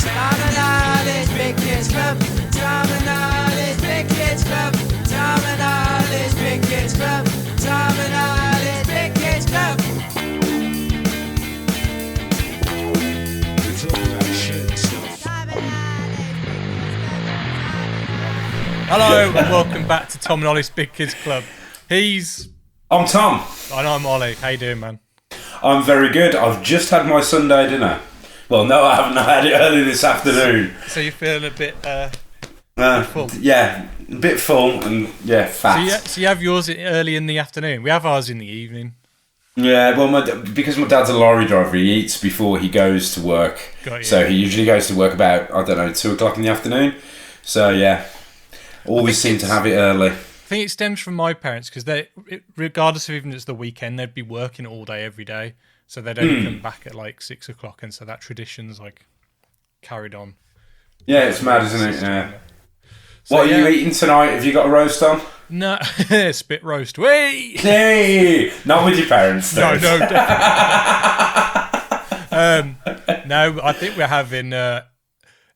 Tom and Ollie's Big Kids Club. Tom and Ollie's Big Kids Club. Tom and Ollie's Big Kids Club. Tom and Ollie's Big Kids Club. It's all that shit stuff. Hello and welcome back to Tom and Ollie's Big Kids Club. I'm Tom. And I'm Ollie. How you doing, man? I'm very good. I've just had my Sunday dinner. Well, no, I haven't. I had it early this afternoon. So you're feeling a bit full? Yeah, a bit full and, fat. So you have yours early in the afternoon. We have ours in the evening. Yeah, well, because my dad's a lorry driver, he eats before he goes to work. Got you. So he usually goes to work about, 2 o'clock in the afternoon. So, yeah, always seem to have it early. I think it stems from my parents because they, regardless of even if it's the weekend, they'd be working all day every day, so they'd only come back at like 6 o'clock, and so that tradition's like carried on. Yeah, it's mad, isn't it? Yeah. So, what are you eating tonight? Have you got a roast on? No, spit roast. Wait, hey, not with your parents. Though. No, definitely. No, I think we're having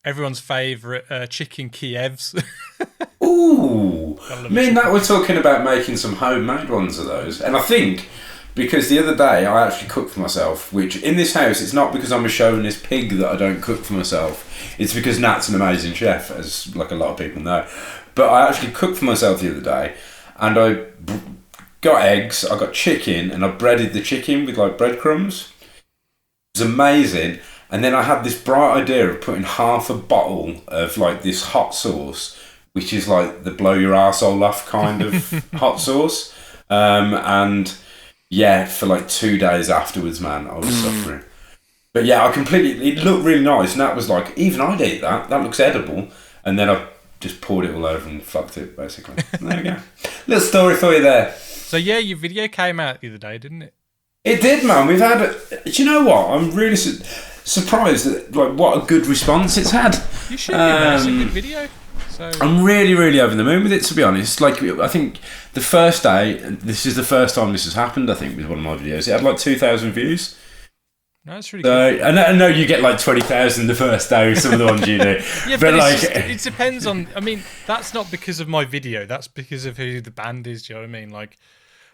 everyone's favourite chicken Kievs. Ooh, me and that we're talking about making some homemade ones of those. And I think, because the other day I actually cooked for myself, which in this house, it's not because I'm a chauvinist pig that I don't cook for myself. It's because Nat's an amazing chef, as like a lot of people know. But I actually cooked for myself the other day, and I got eggs, I got chicken, and I breaded the chicken with like breadcrumbs. It was amazing. And then I had this bright idea of putting half a bottle of like this hot sauce, which is like the blow your arsehole off kind of hot sauce. And yeah, for like 2 days afterwards, man, I was suffering. But yeah, it looked really nice. And that was like, even I'd eat that. That looks edible. And then I just poured it all over and fucked it, basically. There we go. Little story for you there. So yeah, your video came out the other day, didn't it? It did, man. We've had. Do you know what? I'm really surprised at like what a good response it's had. You should. It's a good video. So I'm really, really over the moon with it, to be honest. Like, I think the first day, this is the first time this has happened, I think, with one of my videos. It had like 2,000 views. No, that's really good. I know you get like 20,000 the first day with some of the ones you do. Yeah, but like, it depends on. I mean, that's not because of my video. That's because of who the band is. Do you know what I mean? Like,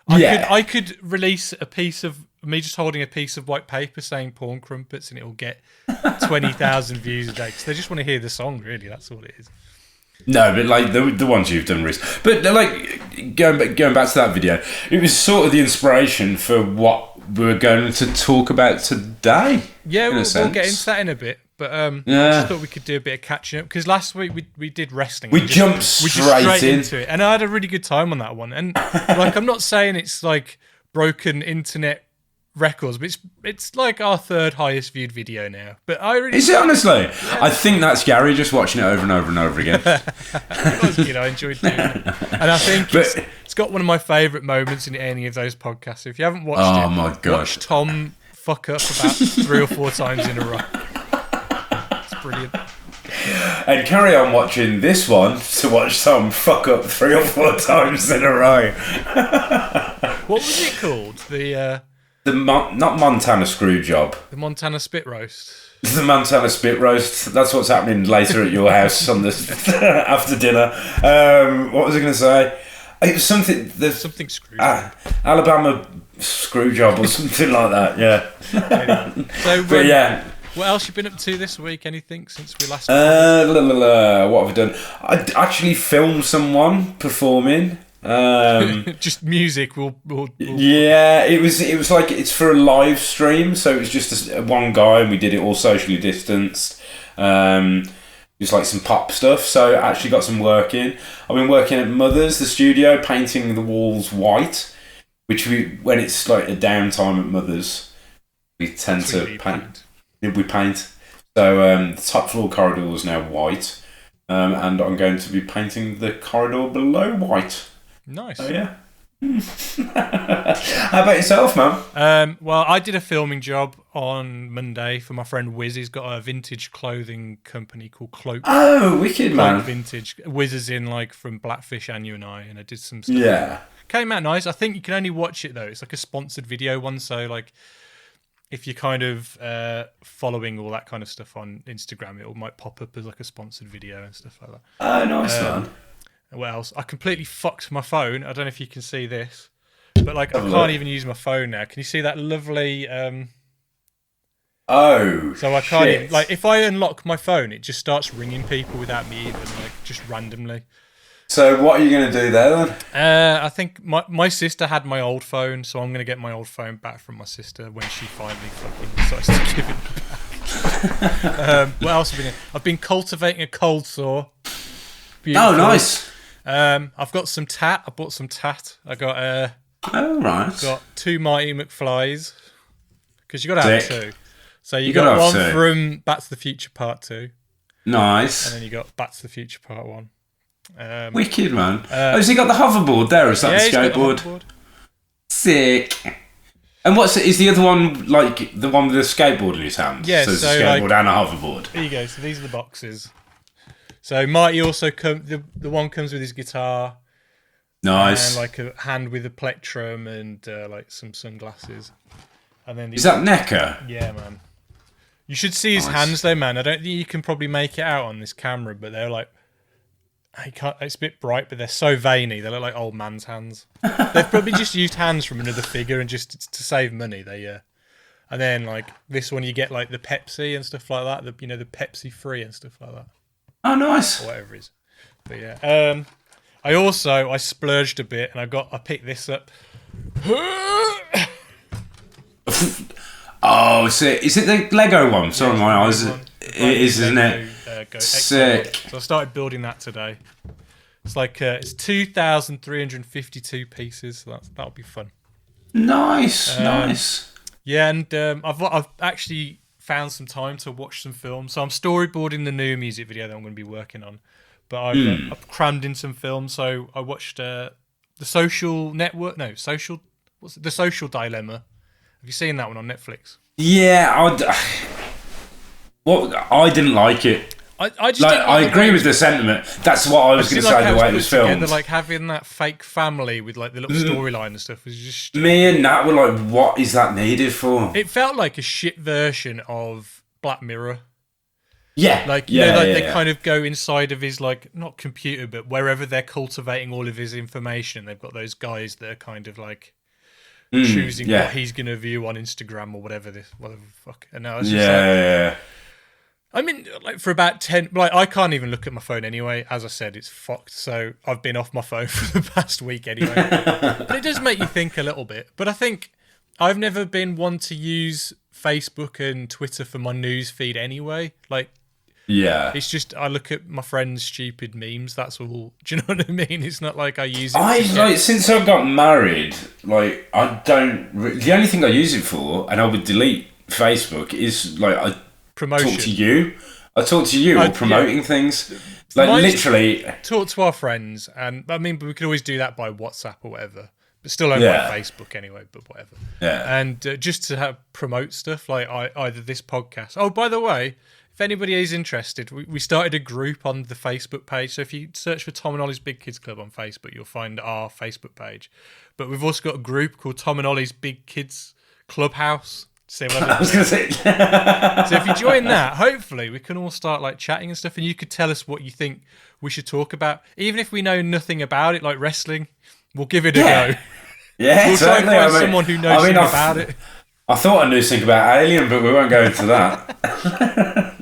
I could release a piece of me just holding a piece of white paper saying "porn crumpets" and it will get 20,000 views a day because they just want to hear the song. Really, that's all it is. No, but like the ones you've done recently. But like going back to that video, it was sort of the inspiration for what we're going to talk about today. Yeah, we'll get into that in a bit. But just thought we could do a bit of catching up because last week we did wrestling. We jumped straight into it, and I had a really good time on that one. And like, I'm not saying it's like broken internet records, but it's like our third highest viewed video now. But is it honestly? Yeah. I think that's Gary just watching it over and over and over again. It was good. I enjoyed doing it, and I think it's got one of my favourite moments in any of those podcasts. So if you haven't watched watch Tom fuck up about 3 or 4 times in a row. It's brilliant. And carry on watching this one to watch Tom fuck up 3 or 4 times in a row. What was it called? Not Montana screw job. The Montana spit roast. The Montana spit roast. That's what's happening later at your house on this after dinner. What was I going to say? It was something. Something screw. Alabama screw job or something like that. Yeah. Anyway. So, but yeah. What else you been up to this week? Anything since we last? What have I done? I actually filmed someone performing. Just music. Yeah, it was like it's for a live stream, so it was just one guy, and we did it all socially distanced. Just like some pop stuff. So I actually got some work in. I've been working at Mother's, the studio, painting the walls white, which when it's like a downtime at Mother's, we tend to paint. We paint. So the top floor corridor is now white, and I'm going to be painting the corridor below white. Nice. Oh yeah. How about yourself, man? Well, I did a filming job on Monday for my friend Wiz. He's got a vintage clothing company called Cloak. Oh, wicked, man. Vintage. Wiz is in like from Blackfish and You and I did some stuff. Yeah. Came out nice. I think you can only watch it though. It's like a sponsored video one, so like if you're kind of following all that kind of stuff on Instagram, it might pop up as like a sponsored video and stuff like that. Oh, nice man. What else? I completely fucked my phone. I don't know if you can see this, but like I can't even use my phone now. Can you see that lovely? So I can't even, like, if I unlock my phone, it just starts ringing people without me even, like, just randomly. So what are you going to do there then? I think my sister had my old phone, so I'm going to get my old phone back from my sister when she finally fucking decides to give it back. What else have I been doing? I've been cultivating a cold sore. Beautiful. Oh, nice. I've got some tat. I bought some tat. I got right. Got 2 Mighty McFlys, because you got to have 2. So you got one from Back to the Future Part 2. Nice. And then you got Back to the Future Part 1. Wicked, man. Has he got the hoverboard there, or is that the skateboard? He's got the hoverboard. Sick. And is the other one like the one with the skateboard in his hand? Yeah, so it's a skateboard and a hoverboard. There you go. So these are the boxes. So Marty also the one comes with his guitar. Nice. And like a hand with a plectrum and like some sunglasses. And then is that Necker? Yeah, man. You should see his hands though, man. I don't think you can probably make it out on this camera, but they're like, it's a bit bright, but they're so veiny. They look like old man's hands. They've probably just used hands from another figure, and just to save money, and then like this one, you get like the Pepsi and stuff like that. The Pepsi free and stuff like that. Oh, nice. Or whatever it is. But yeah, I splurged a bit, and I picked this up. Oh, so is it the Lego one? Sorry, my eyes. It is, isn't it? Sick. So I started building that today. It's like it's 2,352 pieces. So that'll be fun. Nice, nice. Yeah, and I've actually found some time to watch some films. So I'm storyboarding the new music video that I'm going to be working on. But I've crammed in some films. So I watched The Social Network. No, The Social Dilemma. Have you seen that one on Netflix? Yeah, I didn't like it. I just I agree with the sentiment. That's what I was going to say. The way it was filmed, like having that fake family with like the little storyline and stuff was just. Me and Nat were like, "What is that needed for?" It felt like a shit version of Black Mirror. Yeah, like they kind of go inside of his like not computer, but wherever they're cultivating all of his information. They've got those guys that are kind of like. Choosing what he's going to view on Instagram or whatever the fuck. And now it's just I mean, like for about 10, like I can't even look at my phone anyway. As I said, it's fucked. So I've been off my phone for the past week anyway. But it does make you think a little bit. But I think I've never been one to use Facebook and Twitter for my news feed anyway. Like, it's just I look at my friends' stupid memes. That's all. Do you know what I mean? It's not like I use it. Since I got married, like I don't. The only thing I use it for, and I would delete Facebook, is like I promotion. Talk to you. I talk to you or promoting things. Like literally talk to our friends, and I mean, but we could always do that by WhatsApp or whatever. But still on Facebook anyway. But whatever. Yeah. And just to promote stuff like either this podcast. Oh, by the way. If anybody is interested, we started a group on the Facebook page. So if you search for Tom and Ollie's Big Kids Club on Facebook, you'll find our Facebook page. But we've also got a group called Tom and Ollie's Big Kids Clubhouse. See what I was going to say. So if you join that, hopefully we can all start like chatting and stuff, and you could tell us what you think we should talk about, even if we know nothing about it, like wrestling. We'll give it a go. Yeah, we'll try and find someone who knows something about it. I thought I knew something about Alien, but we won't go into that.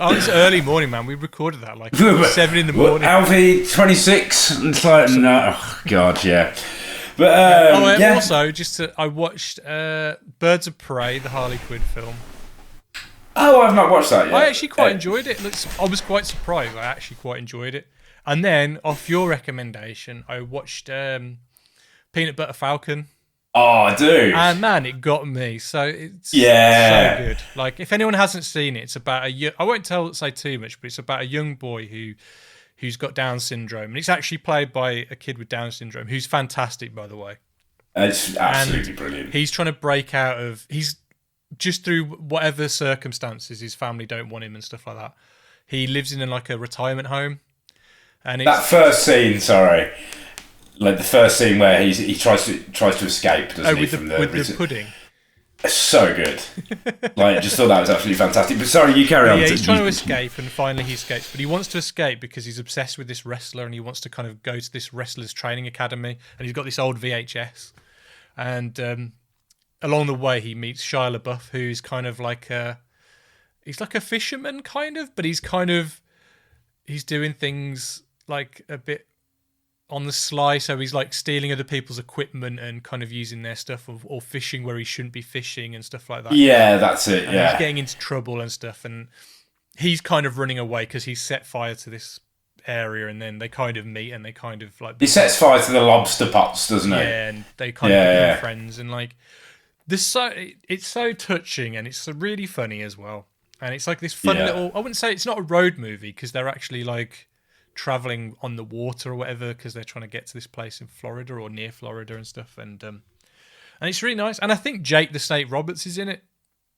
Oh, it's early morning, man. We recorded that like 7 in the morning. Alfie 26. It's like no, oh, God, yeah. But also, I watched Birds of Prey, the Harley Quinn film. Oh, I've not watched that yet. I actually quite enjoyed it. I was quite surprised. I actually quite enjoyed it. And then, off your recommendation, I watched Peanut Butter Falcon. Oh, dude. And man, it got me. So it's so good. Like, if anyone hasn't seen it, it's about I won't say too much, but it's about a young boy who's got Down syndrome. And it's actually played by a kid with Down syndrome, who's fantastic, by the way. It's absolutely brilliant. He's trying to break out of... He's just through whatever circumstances, his family don't want him and stuff like that. He lives in like a retirement home. And that first scene, like the first scene where he tries to escape, doesn't he? With the pudding. So good. Like, just thought that was absolutely fantastic. But sorry, you carry on. Yeah, he's trying to escape, and finally he escapes. But he wants to escape because he's obsessed with this wrestler, and he wants to kind of go to this wrestler's training academy. And he's got this old VHS. And along the way, he meets Shia LaBeouf, who's kind of like he's like a fisherman, kind of, but he's doing things like a bit on the sly, so he's like stealing other people's equipment and kind of using their stuff, or fishing where he shouldn't be fishing and stuff like that. Yeah, that's it. And yeah, he's getting into trouble and stuff, and he's kind of running away because he's set fire to this area, and then they kind of meet and they kind of like he sets fire to the lobster pots, doesn't he? Yeah, and they kind of become friends, and like it's so touching, and it's really funny as well, and it's like this fun little. I wouldn't say it's not a road movie because they're actually like traveling on the water or whatever because they're trying to get to this place in Florida or near Florida and stuff, and it's really nice. And I think Jake the Snake Roberts is in it.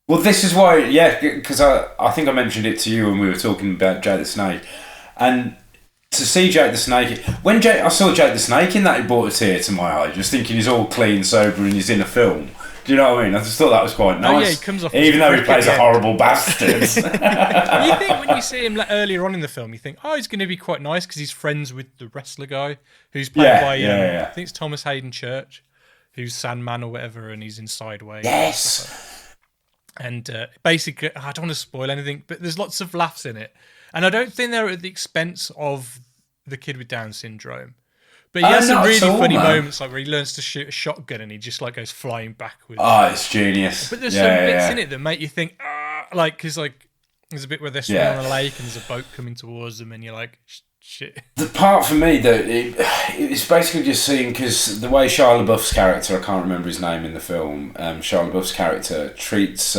Well, this is why, because I think I mentioned it to you when we were talking about Jake the Snake, and to see Jake the Snake, I saw Jake the Snake in that, it brought a tear to my eye, just thinking he's all clean, sober, and he's in a film. Do you know what I mean? I just thought that was quite nice. Oh, yeah, he comes off even though he plays a horrible bastard. You think when you see him earlier on in the film, you think, oh, he's going to be quite nice because he's friends with the wrestler guy who's played by, I think it's Thomas Hayden Church, who's Sandman or whatever, and he's in Sideways. Yes. And basically, I don't want to spoil anything, but there's lots of laughs in it. And I don't think they're at the expense of the kid with Down syndrome. But he has some really funny moments, like where he learns to shoot a shotgun and he just like goes flying backwards. Oh, it's genius. But there's some bits in it that make you think, like, because like there's a bit where they're swimming on a lake and there's a boat coming towards them, and you're like, shit. The part for me that it's basically just seeing, because the way Shia LaBeouf's character, I can't remember his name in the film, Shia LaBeouf's character treats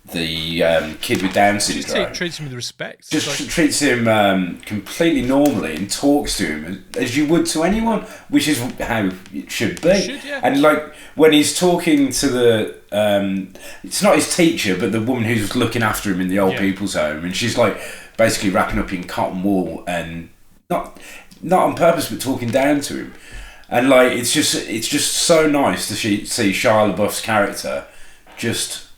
the kid with Down syndrome. Just treats him with respect. Just treats him completely normally and talks to him as you would to anyone, which is how it should be. And like when he's talking to the, it's not his teacher, but the woman who's looking after him in the old people's home, and she's like basically wrapping up in cotton wool and not on purpose, but talking down to him. And like it's just so nice to see Shia LaBeouf's character just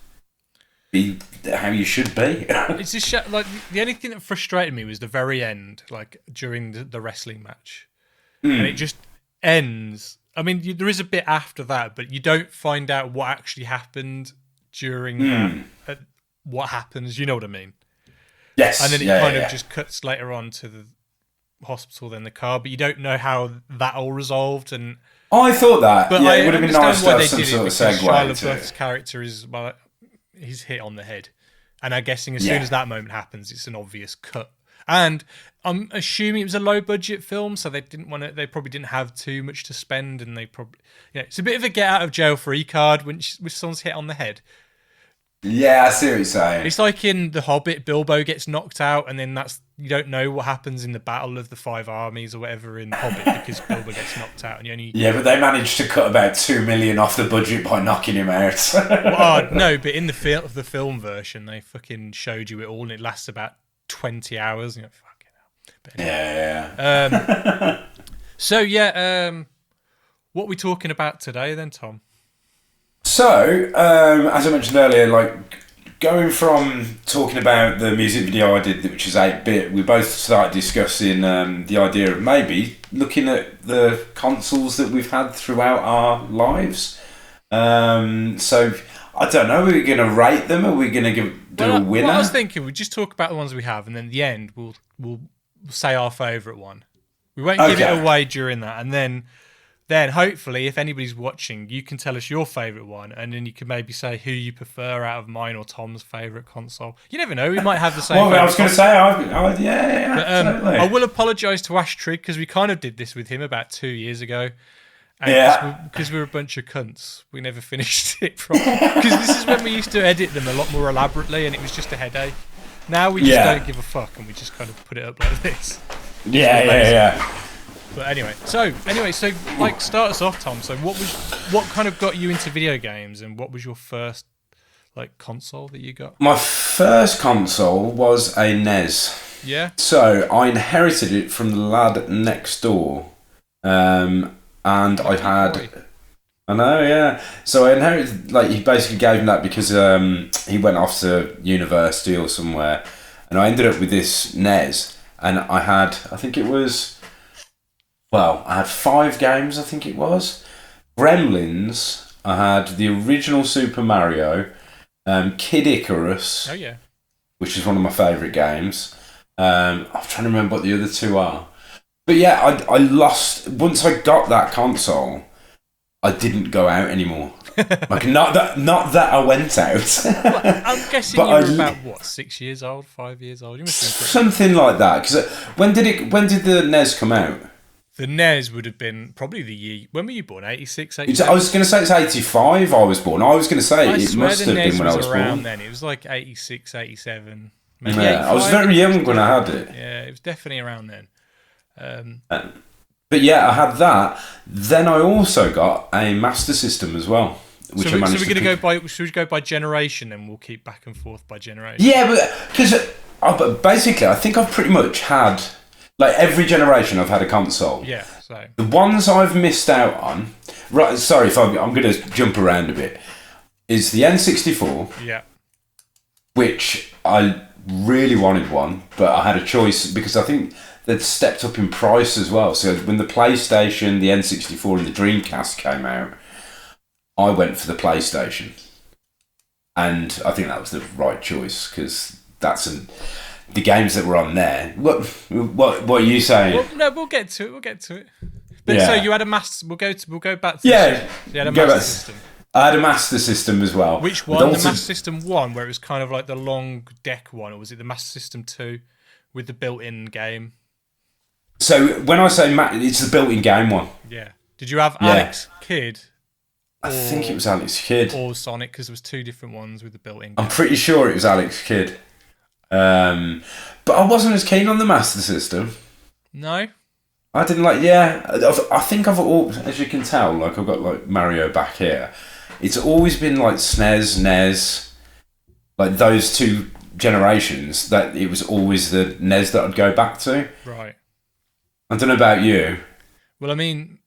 be how you should be. It's just like the only thing that frustrated me was the very end, like during the wrestling match, and it just ends. I mean, there is a bit after that, but you don't find out what actually happened during that. What happens, you know what I mean? Yes. And then it kind of just cuts later on to the hospital, then the car, but you don't know how that all resolved. And I thought that, but it would have been nice to have some sort of segue. Shia LaBeouf's character is he's hit on the head, and I'm guessing as soon as that moment happens, it's an obvious cut. And I'm assuming it was a low budget film, so they probably didn't have too much to spend, and they probably it's a bit of a get out of jail free card when someone's hit on the head. Yeah, I see what you're saying. It's like in The Hobbit, Bilbo gets knocked out, and then you don't know what happens in the Battle of the Five Armies or whatever in The Hobbit because Bilbo gets knocked out, and you only but they managed to cut about $2 million off the budget by knocking him out. No, but in the film version, they fucking showed you it all, and it lasts about 20 hours. And you're like, fucking hell. But anyway. So what are we talking about today then, Tom? So, as I mentioned earlier, like going from talking about the music video I did, which is 8-bit, we both started discussing the idea of maybe looking at the consoles that we've had throughout our lives. So, I don't know, are we going to rate them? Are we going to do a winner? Well, I was thinking we'd just talk about the ones we have, and then at the end we'll say our favourite one. We won't give it away during that, and then hopefully, if anybody's watching, you can tell us your favourite one, and then you can maybe say who you prefer out of mine or Tom's favourite console. You never know; we might have the same. Well, I was going to say, absolutely. I will apologise to Astrid because we kind of did this with him about 2 years ago. Because we're a bunch of cunts, we never finished it properly. Because this is when we used to edit them a lot more elaborately, and it was just a headache. Now we just don't give a fuck, and we just kind of put it up like this. But anyway, so like start us off, Tom. So what kind of got you into video games, and what was your first like console that you got? My first console was a NES. Yeah. So I inherited it from the lad next door, and I had. I know, yeah. So I inherited, like, he basically gave me that because he went off to university or somewhere, and I ended up with this NES, and I had, I think it was, well, I had 5 games, I think it was. Gremlins, I had the original Super Mario, Kid Icarus, Oh yeah. which is one of my favourite games. I'm trying to remember what the other 2 are. But yeah, I lost, once I got that console, I didn't go out anymore. Like not that I went out. Well, I'm guessing But you were I- about what, 6 years old, 5 years old. You must have been Something like that. Because when did the NES come out? the NES would have been probably the year. When were you born? 86, I 87? was going to say it's 85. I was born. I was going to say I it swear must the have NES been when I was around born. then. It was like 86, 87. Maybe Yeah, I was 85. very young when I had it. Yeah, it was definitely around then. But yeah, I had that. Then I also got a Master System as well, which I managed we're to going to go pick. by. Should we go by generation, and we'll keep back and forth by generation? Yeah, but basically, I think I've pretty much had, like, every generation I've had a console. Yeah. So The ones I've missed out on, right? Sorry if I'm going to jump around a bit. Is the N64, yeah. which I really wanted one, but I had a choice because I think they'd stepped up in price as well. So when the PlayStation, the N64, and the Dreamcast came out, I went for the PlayStation, and I think that was the right choice because the games that were on there. What are you saying? Well, no, we'll get to it. We'll get to it. But Yeah. so you had a master. We'll go back to Yeah, the, you had a go master back. system. I had a Master System as well. Which The one? The Ultimate- Master System 1, where it was kind of like the long deck one, or was it the Master System 2 with the built-in game? So when I say it's the built-in game one. Yeah. Did you have Yeah. Alex Kidd I think it was Alex Kidd. or Sonic? Because there was 2 different ones with the built-in I'm game. pretty sure it was Alex Kidd. But I wasn't as keen on the Master System. No? I didn't like. Yeah, I think I've all, as you can tell, like I've got like Mario back here. It's always been like SNES, NES, like those 2 generations. That it was always the NES that I'd go back to. Right. I don't know about you. Well, I mean,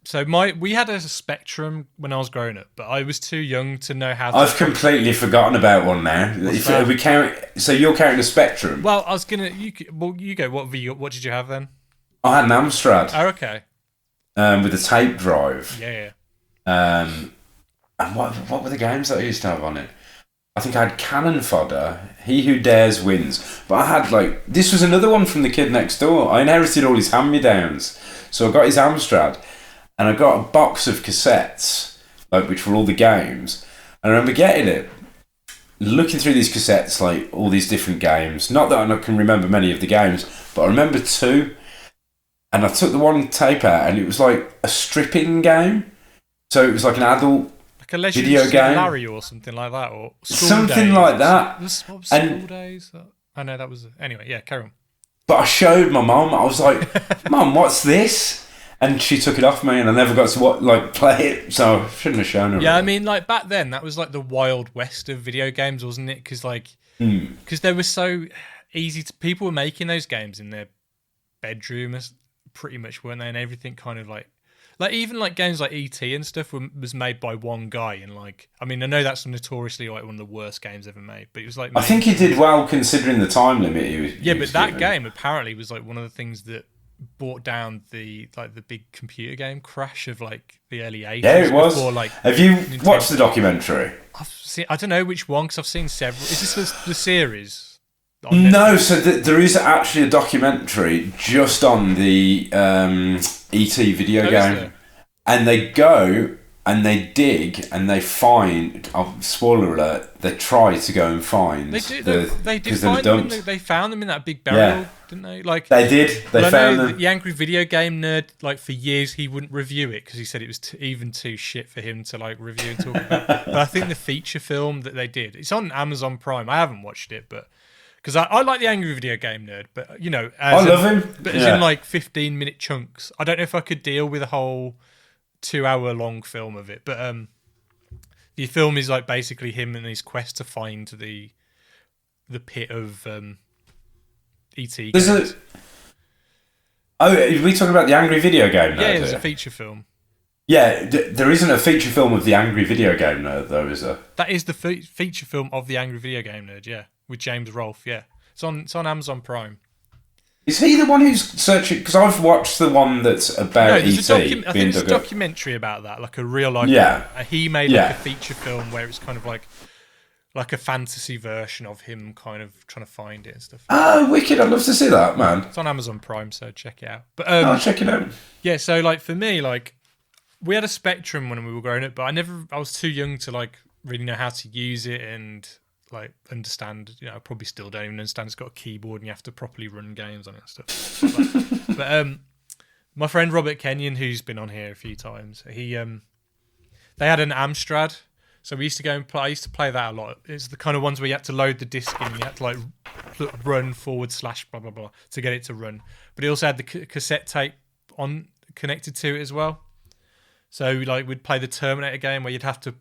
so we had a Spectrum when I was growing up, but I was too young to know how to... I've completely forgotten about one now. If that? we count, so you're counting a Spectrum. Well, I was going to... You go. What did you have then? I had an Amstrad Oh, okay. with a tape drive. Yeah. And what were the games that I used to have on it? I think I had Cannon Fodder, He Who Dares Wins. But I had like, this was another one from the kid next door. I inherited all his hand-me-downs. So I got his Amstrad and I got a box of cassettes, like which were all the games. And I remember getting it, looking through these cassettes, like all these different games. Not that I can remember many of the games, but I remember 2. And I took the one tape out and it was like a stripping game. So it was like an adult Like a Legend video of game. Larry or something like that, or School Something Days. like that. What was School And- Days? I know that was... Anyway, yeah, carry on. But I showed my mum. I was like, "Mum, what's this?" And she took it off me, and I never got to play it. So I shouldn't have shown her. Yeah, I really. mean, like back then, that was like the wild west of video games, wasn't it? Because they were so easy to... People were making those games in their bedroom, pretty much, weren't they? And everything kind of like even like games like E.T. and stuff was made by one guy. And like, I mean, I know that's notoriously like one of the worst games ever made, but it was like... I think he did well considering the time limit. Yeah, but that game apparently was like one of the things that brought down the big computer game crash of like the early 80s. Yeah, it was. Before, like, Have you Nintendo- watched the documentary? I've seen, I don't know which one because I've seen several. Is this the series? On No, Netflix? so there is actually a documentary just on the ET video Oh, is game. there? And they go and they dig and they find. Spoiler alert! They try to go and find. They did. They did 'cause they were find them. dumped. They found them in that big barrel, Yeah. didn't they? Like They did. They well, I found know them. the angry video game nerd. Like for years, he wouldn't review it because he said it was even too shit for him to like review and talk about. But I think the feature film that they did, it's on Amazon Prime. I haven't watched it, but because I like the angry video game nerd, but you know, I love him. But as in like 15-minute chunks. I don't know if I could deal with a whole 2-hour long film of it, but the film is like basically him and his quest to find the pit of E.T. There's games. Oh, are we talking about the angry video game? Yeah, Now, there's a feature film. Yeah, there isn't a feature film of the Angry Video Game Nerd, though, is there? That is the feature film of the Angry Video Game Nerd, yeah, with James Rolfe, yeah. It's on Amazon Prime. Is he the one who's searching? Because I've watched the one that's about there's E.T. I think there's a documentary about that, like a real life. Yeah. He made like a feature film where it's kind of like a fantasy version of him kind of trying to find it and stuff. Oh, wicked. I'd love to see that, man. It's on Amazon Prime, so check it out. But I'll check it out. Yeah, so like for me, like we had a Spectrum when we were growing up, but I was too young to like really know how to use it and like understand. You know, I probably still don't even understand. It's got a keyboard and you have to properly run games on it and stuff. But my friend Robert Kenyon, who's been on here a few times, they had an Amstrad. So we used to go and play. I used to play that a lot. It's the kind of ones where you had to load the disc in and you had to like run / blah blah blah to get it to run. But it also had the cassette tape on connected to it as well. So like we'd play the Terminator game where you'd have to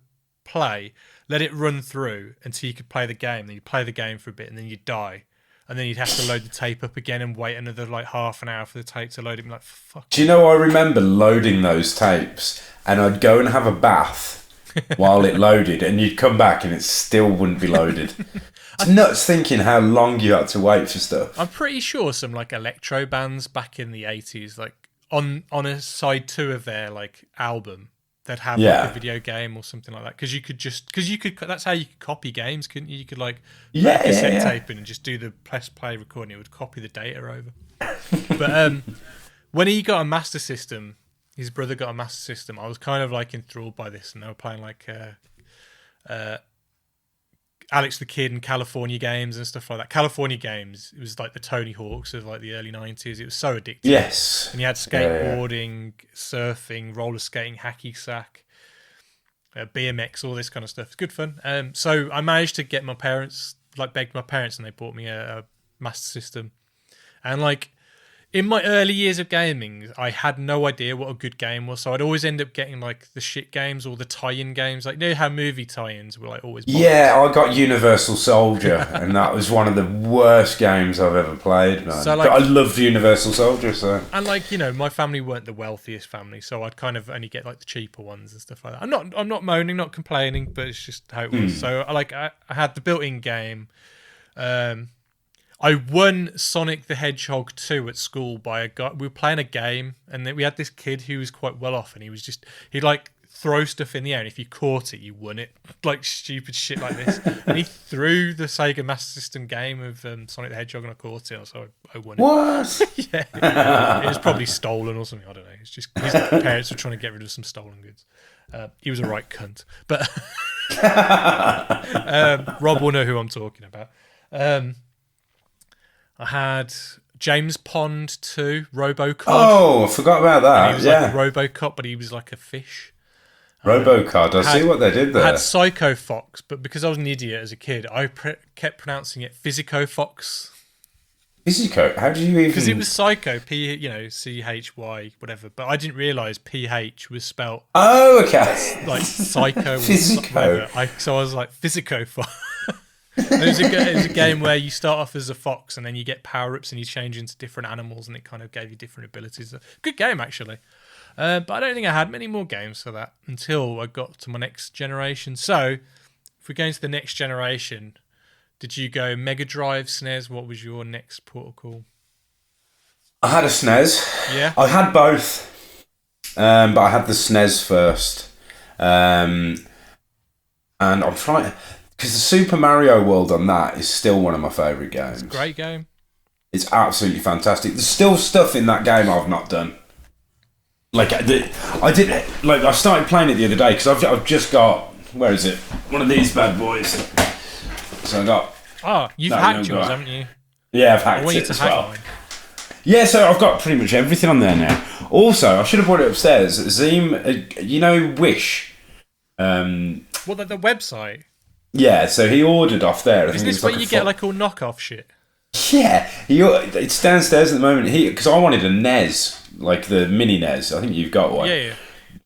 play, let it run through until you could play the game. Then you'd play the game for a bit and then you'd die. And then you'd have to load the tape up again and wait another like half an hour for the tape to load it. Like, fuck. Do you know, I remember loading those tapes and I'd go and have a bath while it loaded, and you'd come back and it still wouldn't be loaded. It's nuts thinking how long you had to wait for stuff. I'm pretty sure some like electro bands back in the 80s, like on a side 2 of their like album, they'd have like a video game or something like that. Because you could that's how you could copy games, couldn't you? You could like put a cassette tape in and just do the press play recording. It would copy the data over. But when he got a Master System, his brother got a Master System, I was kind of like enthralled by this, and they were playing like Alex the Kid and California games and stuff like that. California games, it was like the Tony Hawks of like the early 90s. It was so addictive. Yes. And you had skateboarding, surfing, roller skating, hacky sack, BMX, all this kind of stuff. It's good fun. So I managed to get my parents, like begged my parents, and they bought me a Master System. And like, in my early years of gaming, I had no idea what a good game was, so I'd always end up getting like the shit games or the tie-in games. Like, you know how movie tie-ins were like always boxed? Yeah, I got Universal Soldier, and that was one of the worst games I've ever played, man. So, like, but I loved Universal Soldier, so. And like, you know, my family weren't the wealthiest family, so I'd kind of only get like the cheaper ones and stuff like that. I'm not moaning, not complaining, but it's just how it was. So I had the built-in game. I won Sonic the Hedgehog 2 at school by a guy. We were playing a game, and then we had this kid who was quite well off, and he'd like throw stuff in the air, and if you caught it, you won it. Like stupid shit like this. And he threw the Sega Master System game of Sonic the Hedgehog, and I caught it, so I won it. What? Yeah. It was probably stolen or something. I don't know. It's just his parents were trying to get rid of some stolen goods. He was a right cunt. But Rob will know who I'm talking about. I had James Pond 2, Robocop. Oh, I forgot about that. He was like a Robocop, but he was like a fish. Robocop, I see what they did there. I had Psycho Fox, but because I was an idiot as a kid, I kept pronouncing it Physico Fox. Physico? How do you even... Because it was Psycho, C-H-Y, whatever, but I didn't realise PH was spelt... Oh, okay. Like Psycho. Physico. So I was like, Physico Fox. It was a game where you start off as a fox and then you get power-ups and you change into different animals, and it kind of gave you different abilities. Good game, actually. But I don't think I had many more games for that until I got to my next generation. So, if we go into the next generation, did you go Mega Drive, SNES? What was your next protocol? I had a SNES. Yeah? I had both. But I had the SNES first. And I'm trying... Because the Super Mario World on that is still one of my favourite games. It's a great game. It's absolutely fantastic. There's still stuff in that game I've not done. Like, I started playing it the other day because I've just got, where is it? One of these bad boys. So I got... Oh, you've hacked yours, haven't you? Yeah, I've hacked it as well. Mine. Yeah, so I've got pretty much everything on there now. Also, I should have brought it upstairs. Zeem, you know Wish? What, the website? Yeah, so he ordered off there. Isn't this where you get like all knockoff shit? Yeah, it's downstairs at the moment. Because I wanted a NES, like the mini NES. I think you've got one. Yeah.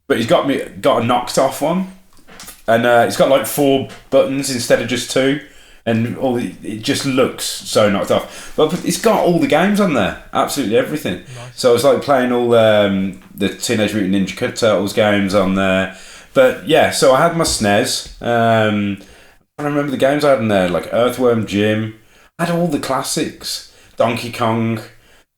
But he's got a knocked off one, and it's got like 4 buttons instead of just 2. and it just looks so knocked off. But it's got all the games on there, absolutely everything. Nice. So I was like playing all the Teenage Mutant Ninja Turtles games on there. But yeah, so I had my SNES. I remember the games I had in there, like Earthworm Jim. I had all the classics. Donkey Kong,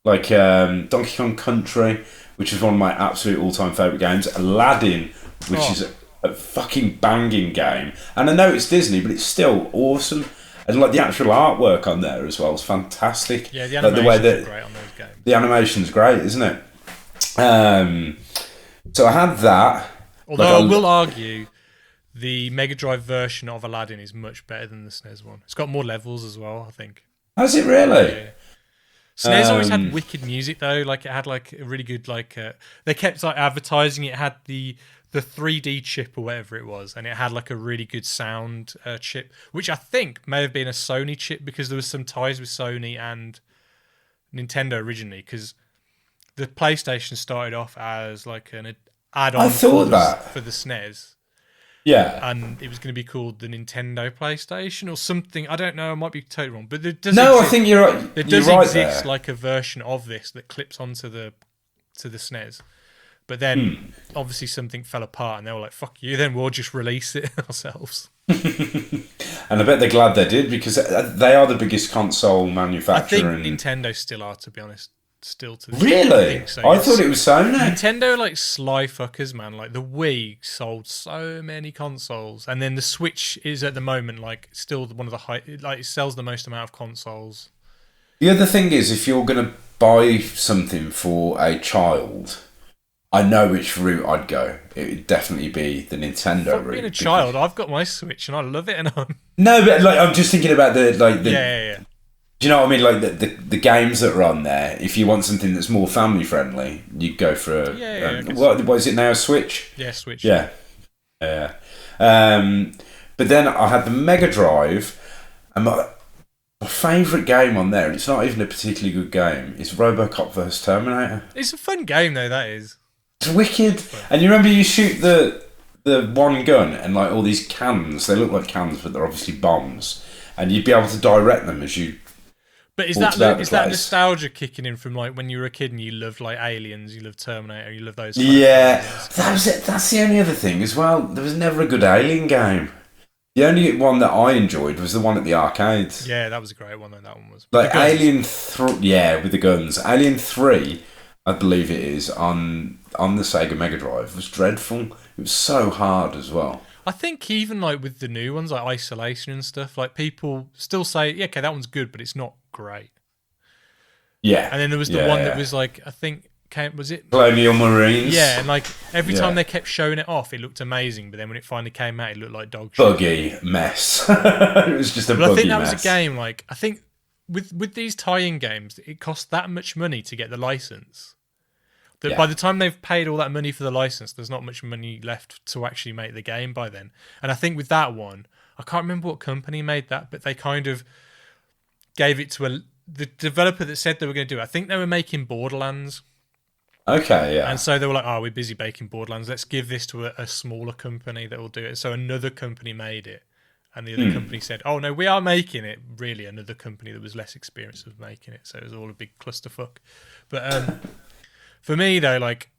like Donkey Kong Country, which is one of my absolute all-time favourite games. Aladdin, which is a fucking banging game. And I know it's Disney, but it's still awesome. And like the actual artwork on there as well is fantastic. Yeah, the animation's great on those games. The animation's great, isn't it? So I had that. Although I will argue, the Mega Drive version of Aladdin is much better than the SNES one. It's got more levels as well, I think. Has it really? Yeah. SNES always had wicked music though. Like it had like a really good they kept like advertising. It had the 3D chip or whatever it was, and it had like a really good sound chip, which I think may have been a Sony chip because there was some ties with Sony and Nintendo originally. Because the PlayStation started off as like an add-on for the SNES. Yeah. And it was going to be called the Nintendo PlayStation or something. I don't know. I might be totally wrong. But there does I think you're right. There does exist like a version of this that clips onto the SNES. But then obviously something fell apart and they were like, fuck you, then we'll just release it ourselves. And I bet they're glad they did because they are the biggest console manufacturer. I think Nintendo still are, to be honest. Still to this really? I thought it was Sony. Nintendo are like sly fuckers, man. Like the Wii sold so many consoles, and then the Switch is at the moment like still one of the high. Like it sells the most amount of consoles. The other thing is, if you're going to buy something for a child, I know which route I'd go. It would definitely be the Nintendo route. Being a child, I've got my Switch and I love it, and no, but like I'm just thinking about the yeah. Do you know what I mean? Like the games that are on there. If you want something that's more family friendly, you go for a what is it now? Switch. Yeah, Switch. Yeah. But then I had the Mega Drive, and my favourite game on there, and it's not even a particularly good game, is RoboCop vs Terminator. It's a fun game though. That is. It's wicked. And you remember you shoot the one gun and like all these cans. They look like cans, but they're obviously bombs. And you'd be able to direct them as you. But is that nostalgia kicking in from like when you were a kid and you loved like Aliens, you loved Terminator, you loved those? Yeah, that was it. That's the only other thing as well. There was never a good Alien game. The only one that I enjoyed was the one at the arcades. Yeah, that was a great one. Though that one was like Alien 3. Yeah, with the guns. Alien 3, I believe it is on the Sega Mega Drive. Was dreadful. It was so hard as well. I think even like with the new ones like Isolation and stuff, like people still say, yeah, okay, that one's good, but it's not great. Yeah. And then there was the one that was like, I think, was it Colonial Marines? Yeah, and like every time they kept showing it off, it looked amazing, but then when it finally came out, it looked like dog shit. Buggy mess. It was just a buggy mess. I think that was a game, like, I think with these tie-in games, it costs that much money to get the license. That by the time they've paid all that money for the license, there's not much money left to actually make the game by then. And I think with that one, I can't remember what company made that, but they kind of gave it to the developer that said they were going to do it. I think they were making Borderlands. Okay, yeah. And so they were like, we're busy making Borderlands. Let's give this to a smaller company that will do it. So another company made it. And the other company said, oh, no, we are making it. Really, another company that was less experienced of making it. So it was all a big clusterfuck. But for me, though, like,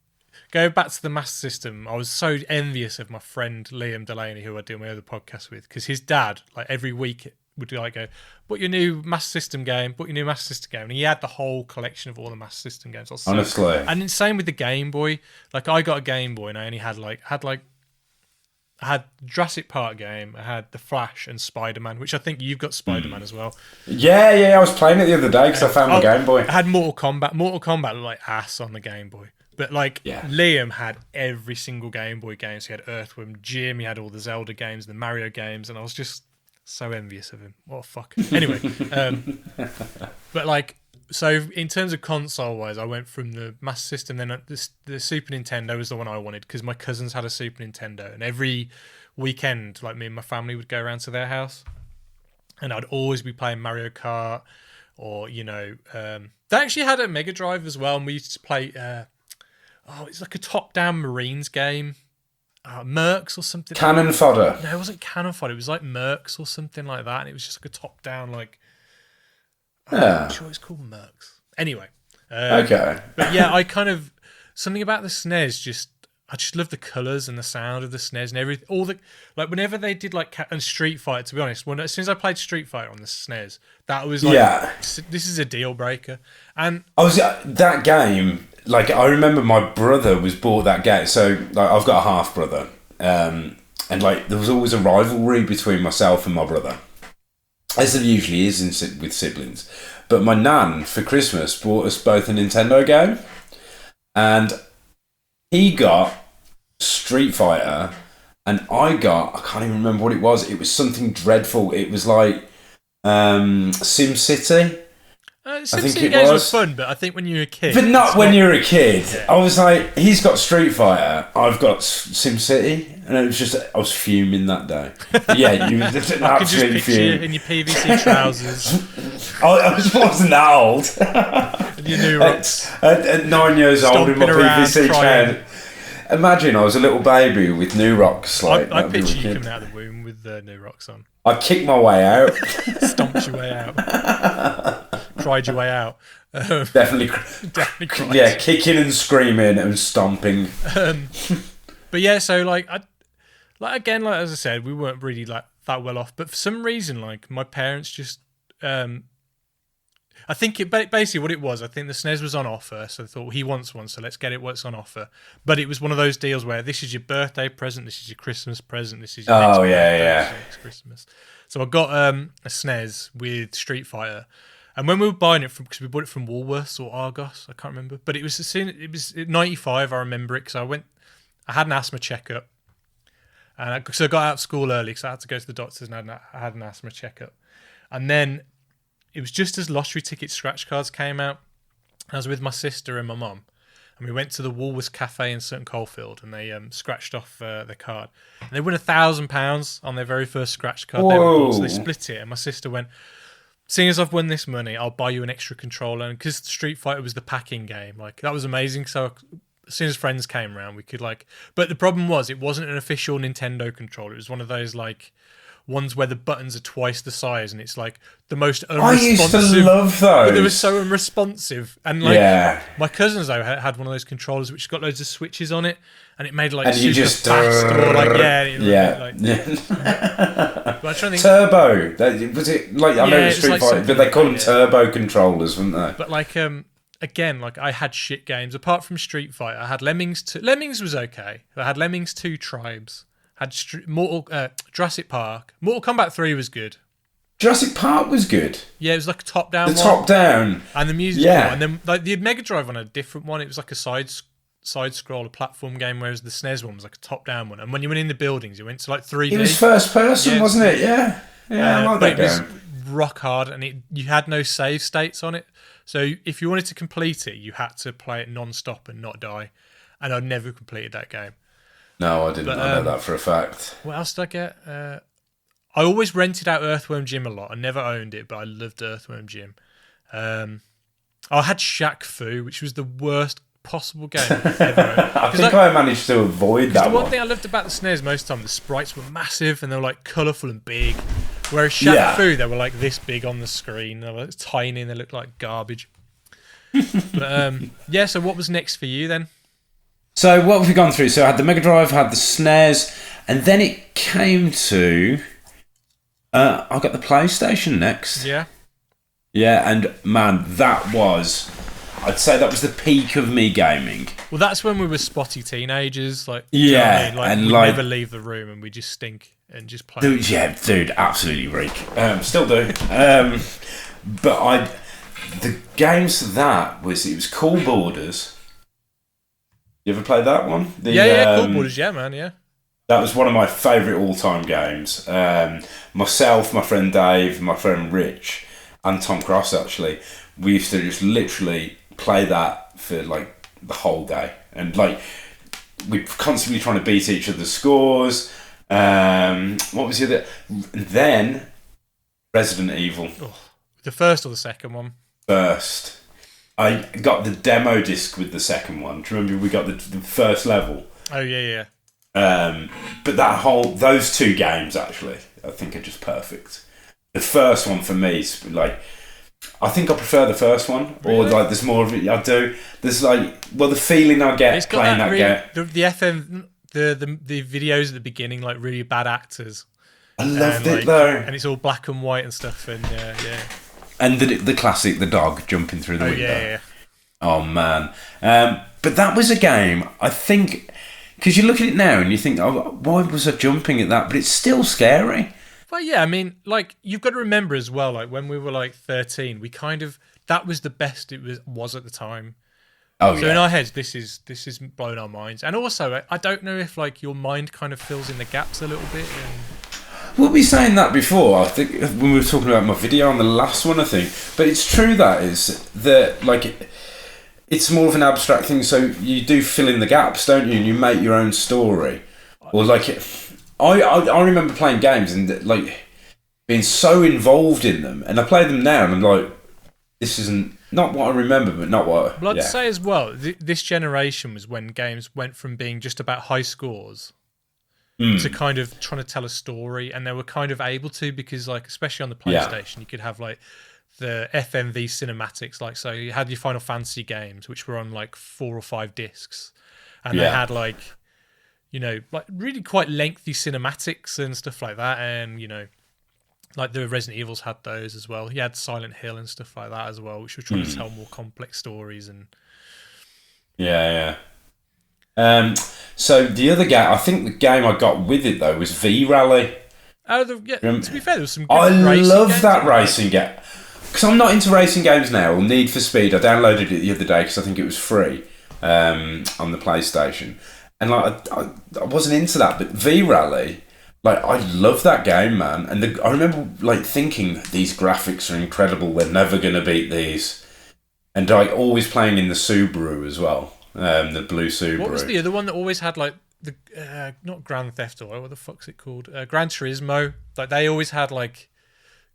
go back to the Master System, I was so envious of my friend Liam Delaney, who I do my other podcast with, because his dad, like, every week would like go, "Put your new Master System game, put your new Master System game," and he had the whole collection of all the Master System games. Honestly, and same with the Game Boy. Like, I got a Game Boy, and I only had I had Jurassic Park game, I had The Flash and Spider-Man, which I think you've got Spider-Man as well. Yeah, I was playing it the other day because I found my Game Boy. I had Mortal Kombat. Mortal Kombat looked like ass on the Game Boy. But Liam had every single Game Boy game. So he had Earthworm Jim, he had all the Zelda games, the Mario games, and I was just so envious of him. What a fuck. Anyway, but like, so in terms of console-wise, I went from the Master System, then the Super Nintendo was the one I wanted because my cousins had a Super Nintendo, and every weekend, like, me and my family would go around to their house, and I'd always be playing Mario Kart, or, you know, they actually had a Mega Drive as well, and we used to play, it's like a top-down Marines game. Mercs or something. Cannon fodder. No, it wasn't cannon fodder. It was like Mercs or something like that, and it was just like a top-down, like. I'm sure it's called Mercs. Anyway. Okay. But yeah, I kind of something about the SNES. I just love the colours and the sound of the SNES and everything. All the like whenever they did like and Street Fighter. To be honest, as soon as I played Street Fighter on the SNES, that was like, this is a deal breaker. And I was that game. Like I remember, my brother was bought that game. So like I've got a half brother, and like there was always a rivalry between myself and my brother, as there usually is with siblings. But my nan for Christmas bought us both a Nintendo game, and he got Street Fighter, and I can't even remember what it was. It was something dreadful. It was like Sim City. SimCity games were fun, but I think when you're a kid... But not when you're a kid. Yeah. I was like, he's got Street Fighter, I've got SimCity, and it was just, I was fuming that day. Yeah, you was absolutely I could just picture you in your PVC trousers. I wasn't that old. And your new rocks. At 9 years old in my PVC trousers. Imagine I was a little baby with new rocks. Like, I picture you coming out of the womb with new rocks on. I kicked my way out. Stomped your way out. Cried your way out. Definitely cried. Yeah, kicking and screaming and stomping. But yeah, so like as I said, we weren't really like that well off. But for some reason, like my parents just, I think basically what it was. I think the SNES was on offer, so they thought he wants one, so let's get it what's on offer. But it was one of those deals where this is your birthday present, this is your Christmas present, this is your next Christmas. So I got a SNES with Street Fighter. And when we were buying it because we bought it from Woolworths or Argos, I can't remember. But it was 95. I remember it because I had an asthma checkup, and so I got out of school early because I had to go to the doctors and I had an asthma checkup. And then it was just as lottery ticket scratch cards came out. I was with my sister and my mum, and we went to the Woolworths Cafe in Sutton Coldfield, and they scratched off their card. And they won £1,000 on their very first scratch card. So they split it, and my sister went, seeing as I've won this money, I'll buy you an extra controller. And because Street Fighter was the packing game, like that was amazing. So as soon as friends came around, we could like. But the problem was, it wasn't an official Nintendo controller. It was one of those like ones where the buttons are twice the size, and it's like the most unresponsive. I used to love those. But they were so unresponsive, and like my cousins though had one of those controllers which got loads of switches on it, and it made like and super fast or like But I'm trying to think, Turbo. Was it like I know it was Street Fighter, but they call them turbo controllers, wouldn't they? But like again, like I had shit games apart from Street Fighter. I had Lemmings 2. Lemmings was okay. I had Lemmings 2 Tribes. Had Jurassic Park. Mortal Kombat 3 was good. Jurassic Park was good. Yeah, it was like a top-down one. Top down. And the music. Yeah. And then like the Mega Drive on a different one. It was like a side scroll, a platform game, whereas the SNES one was like a top-down one. And when you went in the buildings, you went to like 3D. It was first person, wasn't it? Yeah. Yeah, I like that game. It was rock hard, and you had no save states on it. So if you wanted to complete it, you had to play it non-stop and not die. And I'd never completed that game. No, I didn't. I know that for a fact. What else did I get? I always rented out Earthworm Jim a lot. I never owned it, but I loved Earthworm Jim. I had Shaq Fu, which was the worst possible game I've ever owned. I think I managed to avoid that one. The one thing I loved about the SNES most of the time, the sprites were massive and they were like colourful and big. Whereas Shaq Fu, they were like this big on the screen. They were tiny and they looked like garbage. But so what was next for you then? So what have we gone through? So I had the Mega Drive, I had the SNES, and then it came to... I got the PlayStation next. Yeah. Yeah, and man, that was... I'd say that was the peak of me gaming. Well, that's when we were spotty teenagers. Like, yeah. You know what I mean? Like, and we'd never leave the room and we just stink and just play. Dude, absolutely reek. Still do. But the games for that was... It was Cool Borders. You ever played that one? Cool Borders, yeah, man, yeah. That was one of my favourite all-time games. Myself, my friend Dave, my friend Rich, and Tom Cross, actually, we used to just literally play that for, like, the whole day. And, like, we're constantly trying to beat each other's scores. What was the other... Then, Resident Evil. Oh, the first or the second one? First. I got the demo disc with the second one. Do you remember we got the first level? Oh, yeah. But those two games actually, I think are just perfect. The first one for me is like, I think I prefer the first one, or like there's more of it. I do. There's like, well, the feeling I get playing that game. The FM, the videos at the beginning, like really bad actors. I loved it though, and it's all black and white and stuff, and yeah. And the classic, the dog jumping through the window. Yeah. Oh man, but that was a game. I think because you look at it now and you think, oh, why was I jumping at that? But it's still scary. Well, yeah, I mean, like, you've got to remember as well, like, when we were, like, 13, we kind of, that was the best it was at the time. Oh, so in our heads, this is blown our minds. And also, I don't know if, like, your mind kind of fills in the gaps a little bit. We'll be saying that before, I think, when we were talking about my video on the last one, I think. But it's true that, like, it's more of an abstract thing, so you do fill in the gaps, don't you? And you make your own story. Or, like... I remember playing games and like being so involved in them, and I play them now and I'm like, this isn't not what I remember, but not what. Well, I'd say as well, this generation was when games went from being just about high scores to kind of trying to tell a story, and they were kind of able to, because like especially on the PlayStation, you could have like the FMV cinematics, like so you had your Final Fantasy games, which were on like 4 or 5 discs, and they had like, you know, like really quite lengthy cinematics and stuff like that. And, you know, like the Resident Evils had those as well. You had Silent Hill and stuff like that as well, which were trying to tell more complex stories. And so the other game, I think the game I got with it though was V-Rally. To be fair, there was some good I love that right? racing game. Because I'm not into racing games now, or Need for Speed. I downloaded it the other day because I think it was free on the PlayStation. And like I wasn't into that, but V-Rally, like I love that game, man. And I remember like thinking these graphics are incredible. We're never gonna beat these. And like always playing in the Subaru as well, the blue Subaru. What was the other one that always had like the not Grand Theft Auto? What the fuck's it called? Gran Turismo. Like they always had like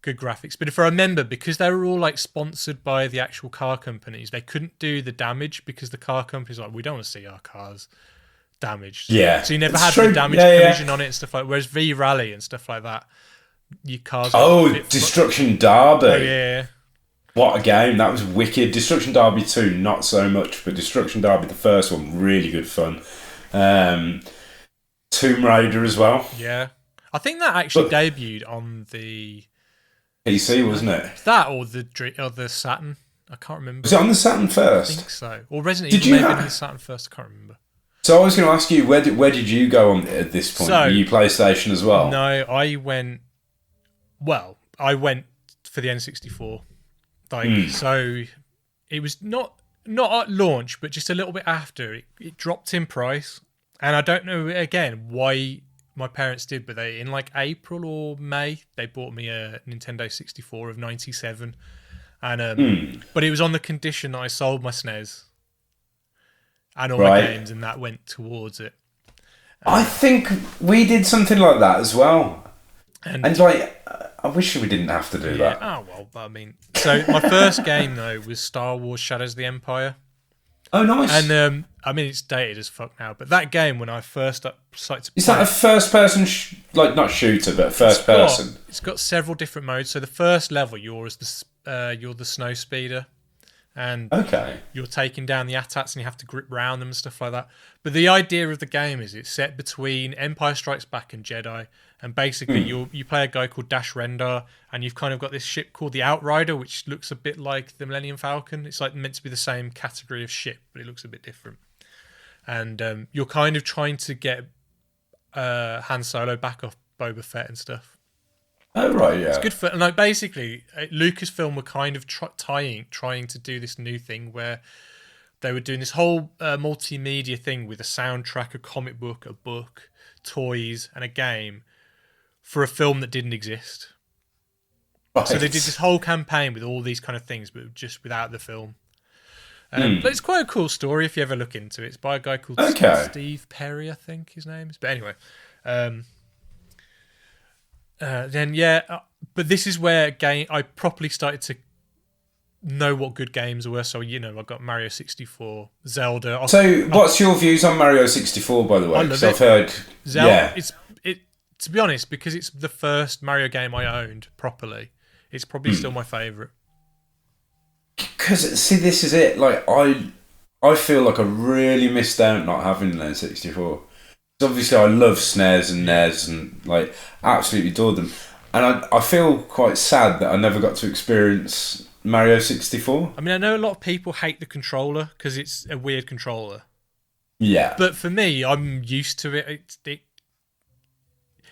good graphics. But if I remember, because they were all like sponsored by the actual car companies, they couldn't do the damage because the car companies were like, we don't want to see our cars damaged. Yeah. So you never had the damage collision on it and stuff like that. Whereas V-Rally and stuff like that, your cars... Destruction Derby. Oh, yeah. What a game. That was wicked. Destruction Derby 2, not so much, but Destruction Derby, the first one, really good fun. Tomb Raider as well. Yeah. I think that actually debuted on the... PC, wasn't it? That or the Saturn. I can't remember. Was it on the Saturn first? I think so. Or Resident Evil maybe on the Saturn first. I can't remember. So I was going to ask you, where did you go on at this point? Were you PlayStation as well? No, I went for the N64. Like so, it was not at launch, but just a little bit after. It dropped in price, and I don't know again why my parents did, but they in like April or May they bought me a Nintendo 64 of '97, and but it was on the condition that I sold my SNES. And all my games, and that went towards it. I think we did something like that as well. And like, I wish we didn't have to do that. Oh, well, I mean... So, my first game, though, was Star Wars Shadows of the Empire. Oh, nice. And, I mean, it's dated as fuck now, but that game, when I first started to play... Is that a first-person, like, not shooter, but first-person? It's got several different modes. So, the first level, you're the snow speeder. And you're taking down the AT-ATs and you have to grip round them and stuff like that. But the idea of the game is it's set between Empire Strikes Back and Jedi. And basically you play a guy called Dash Rendar, and you've kind of got this ship called the Outrider, which looks a bit like the Millennium Falcon. It's like meant to be the same category of ship, but it looks a bit different. And you're kind of trying to get Han Solo back off Boba Fett and stuff. Oh, right, yeah. It's good for... Like, basically, Lucasfilm were kind of trying to do this new thing where they were doing this whole multimedia thing with a soundtrack, a comic book, a book, toys, and a game for a film that didn't exist. Right. So they did this whole campaign with all these kind of things, but just without the film. But it's quite a cool story if you ever look into it. It's by a guy called Steve Perry, I think his name is. But anyway... but this is where I properly started to know what good games were. So I got Mario 64, Zelda. What's your views on Mario 64, by the way? I love it. I've heard Zelda. Yeah. To be honest, because it's the first Mario game I owned properly, it's probably still my favourite. Because see, this is it. Like I feel like I really missed out not having an N64. Obviously, I love SNES and NES and like absolutely adored them, and I feel quite sad that I never got to experience Mario 64. I mean, I know a lot of people hate the controller because it's a weird controller. Yeah, but for me, I'm used to it.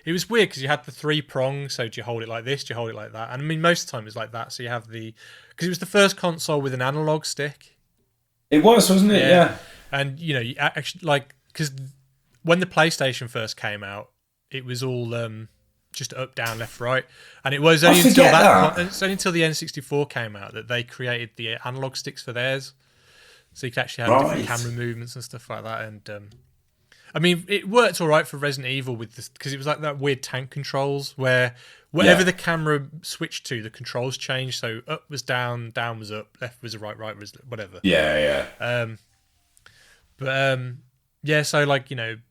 It was weird because you had the 3 prongs. So do you hold it like this? Do you hold it like that? And I mean, most of the time it's like that. So you have because it was the first console with an analog stick. It was, wasn't it? Yeah. And you actually because when the PlayStation first came out, it was all just up, down, left, right, and it was only until it's only until the N64 came out that they created the analog sticks for theirs, so you could actually have different camera movements and stuff like that. And I mean, it worked all right for Resident Evil with this because it was like that weird tank controls where whatever the camera switched to, the controls changed. So up was down, down was up, left was right, right was whatever. Yeah. Yeah. So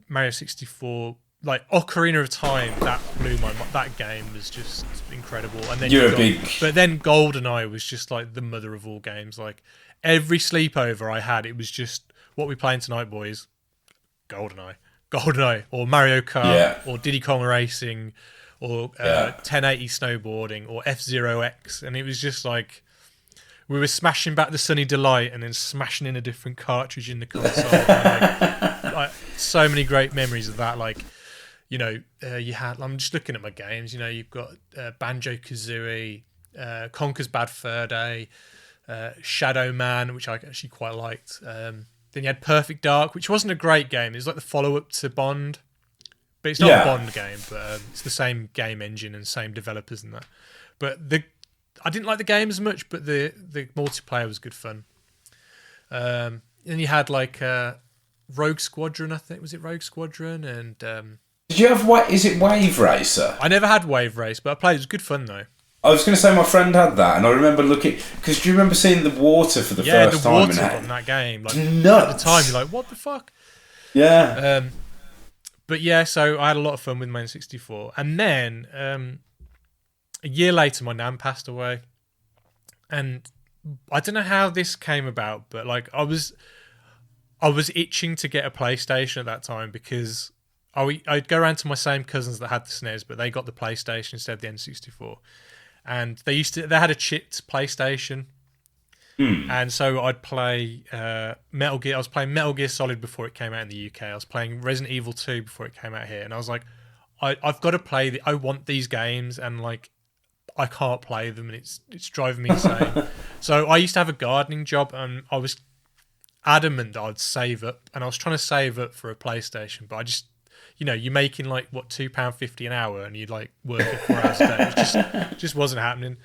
Mario 64, like Ocarina of Time, that blew my mind. That game was just incredible. And then but then GoldenEye was just like the mother of all games. Like every sleepover I had, it was just, what we playing tonight, boys? GoldenEye, or Mario Kart, or Diddy Kong Racing, or 1080 snowboarding, or F-Zero X, and it was just like we were smashing back the Sunny Delight and then smashing in a different cartridge in the console. And like, so many great memories of that. Like, you had. I'm just looking at my games. You've got Banjo Kazooie, Conker's Bad Fur Day, Shadow Man, which I actually quite liked. Then you had Perfect Dark, which wasn't a great game. It was like the follow-up to Bond. But it's not a Bond game, but it's the same game engine and same developers and that. But I didn't like the game as much, but the multiplayer was good fun. Then you had like Rogue Squadron, I think. Was it Rogue Squadron? And did you have is it Wave Racer? I never had Wave Race, but I played. It was good fun though. I was going to say my friend had that, and I remember looking, because do you remember seeing the water for the first time? Yeah, the water on that game. Like, nuts. At the time, you're like, what the fuck? Yeah. But yeah, so I had a lot of fun with my N64. And then a year later, my nan passed away. And I don't know how this came about, but like I was itching to get a PlayStation at that time because I'd go around to my same cousins that had the SNES, but they got the PlayStation instead of the N64. And they had a chipped PlayStation. And so I'd play Metal Gear. I was playing Metal Gear Solid before it came out in the UK. I was playing Resident Evil 2 before it came out here. And I was like, I've got to play. I want these games, and like I can't play them, and it's driving me insane. So I used to have a gardening job, and I was adamant that I'd save up, and I was trying to save up for a PlayStation, but I just, you're making like what £2.50 an hour, and you'd like working 4 hours a day. It just wasn't happening.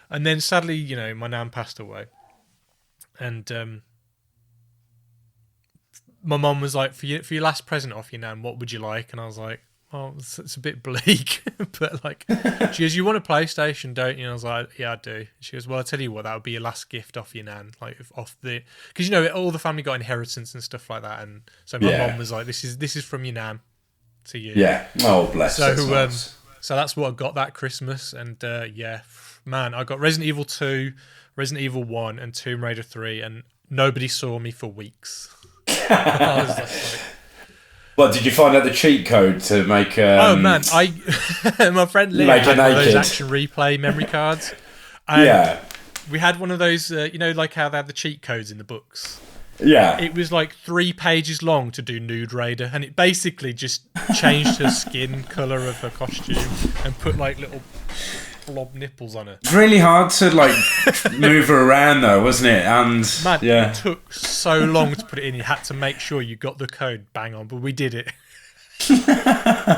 And then sadly, my nan passed away. And my mum was like, for your last present off your nan, what would you like? And I was like, oh, it's a bit bleak. But like, she goes, you want a PlayStation, don't you? And I was like, yeah, I do. She goes, well, I'll tell you what, that would be your last gift off your nan. Like because all the family got inheritance and stuff like that. And so my mum was like, this is from your nan to you. Yeah. Oh, bless. So so that's what I got that Christmas. And man, I got Resident Evil 2, Resident Evil 1 and Tomb Raider 3, and nobody saw me for weeks. I was like, what, did you find out the cheat code to make oh man, my friend Lee had one of those action replay memory cards. And we had one of those, like how they had the cheat codes in the books. Yeah. It was like 3 pages long to do Nude Raider, and it basically just changed her skin colour of her costume and put like little blob nipples on her. It's really hard to like move her around though, wasn't it? And man, it took so long to put it in. You had to make sure you got the code bang on, but we did it.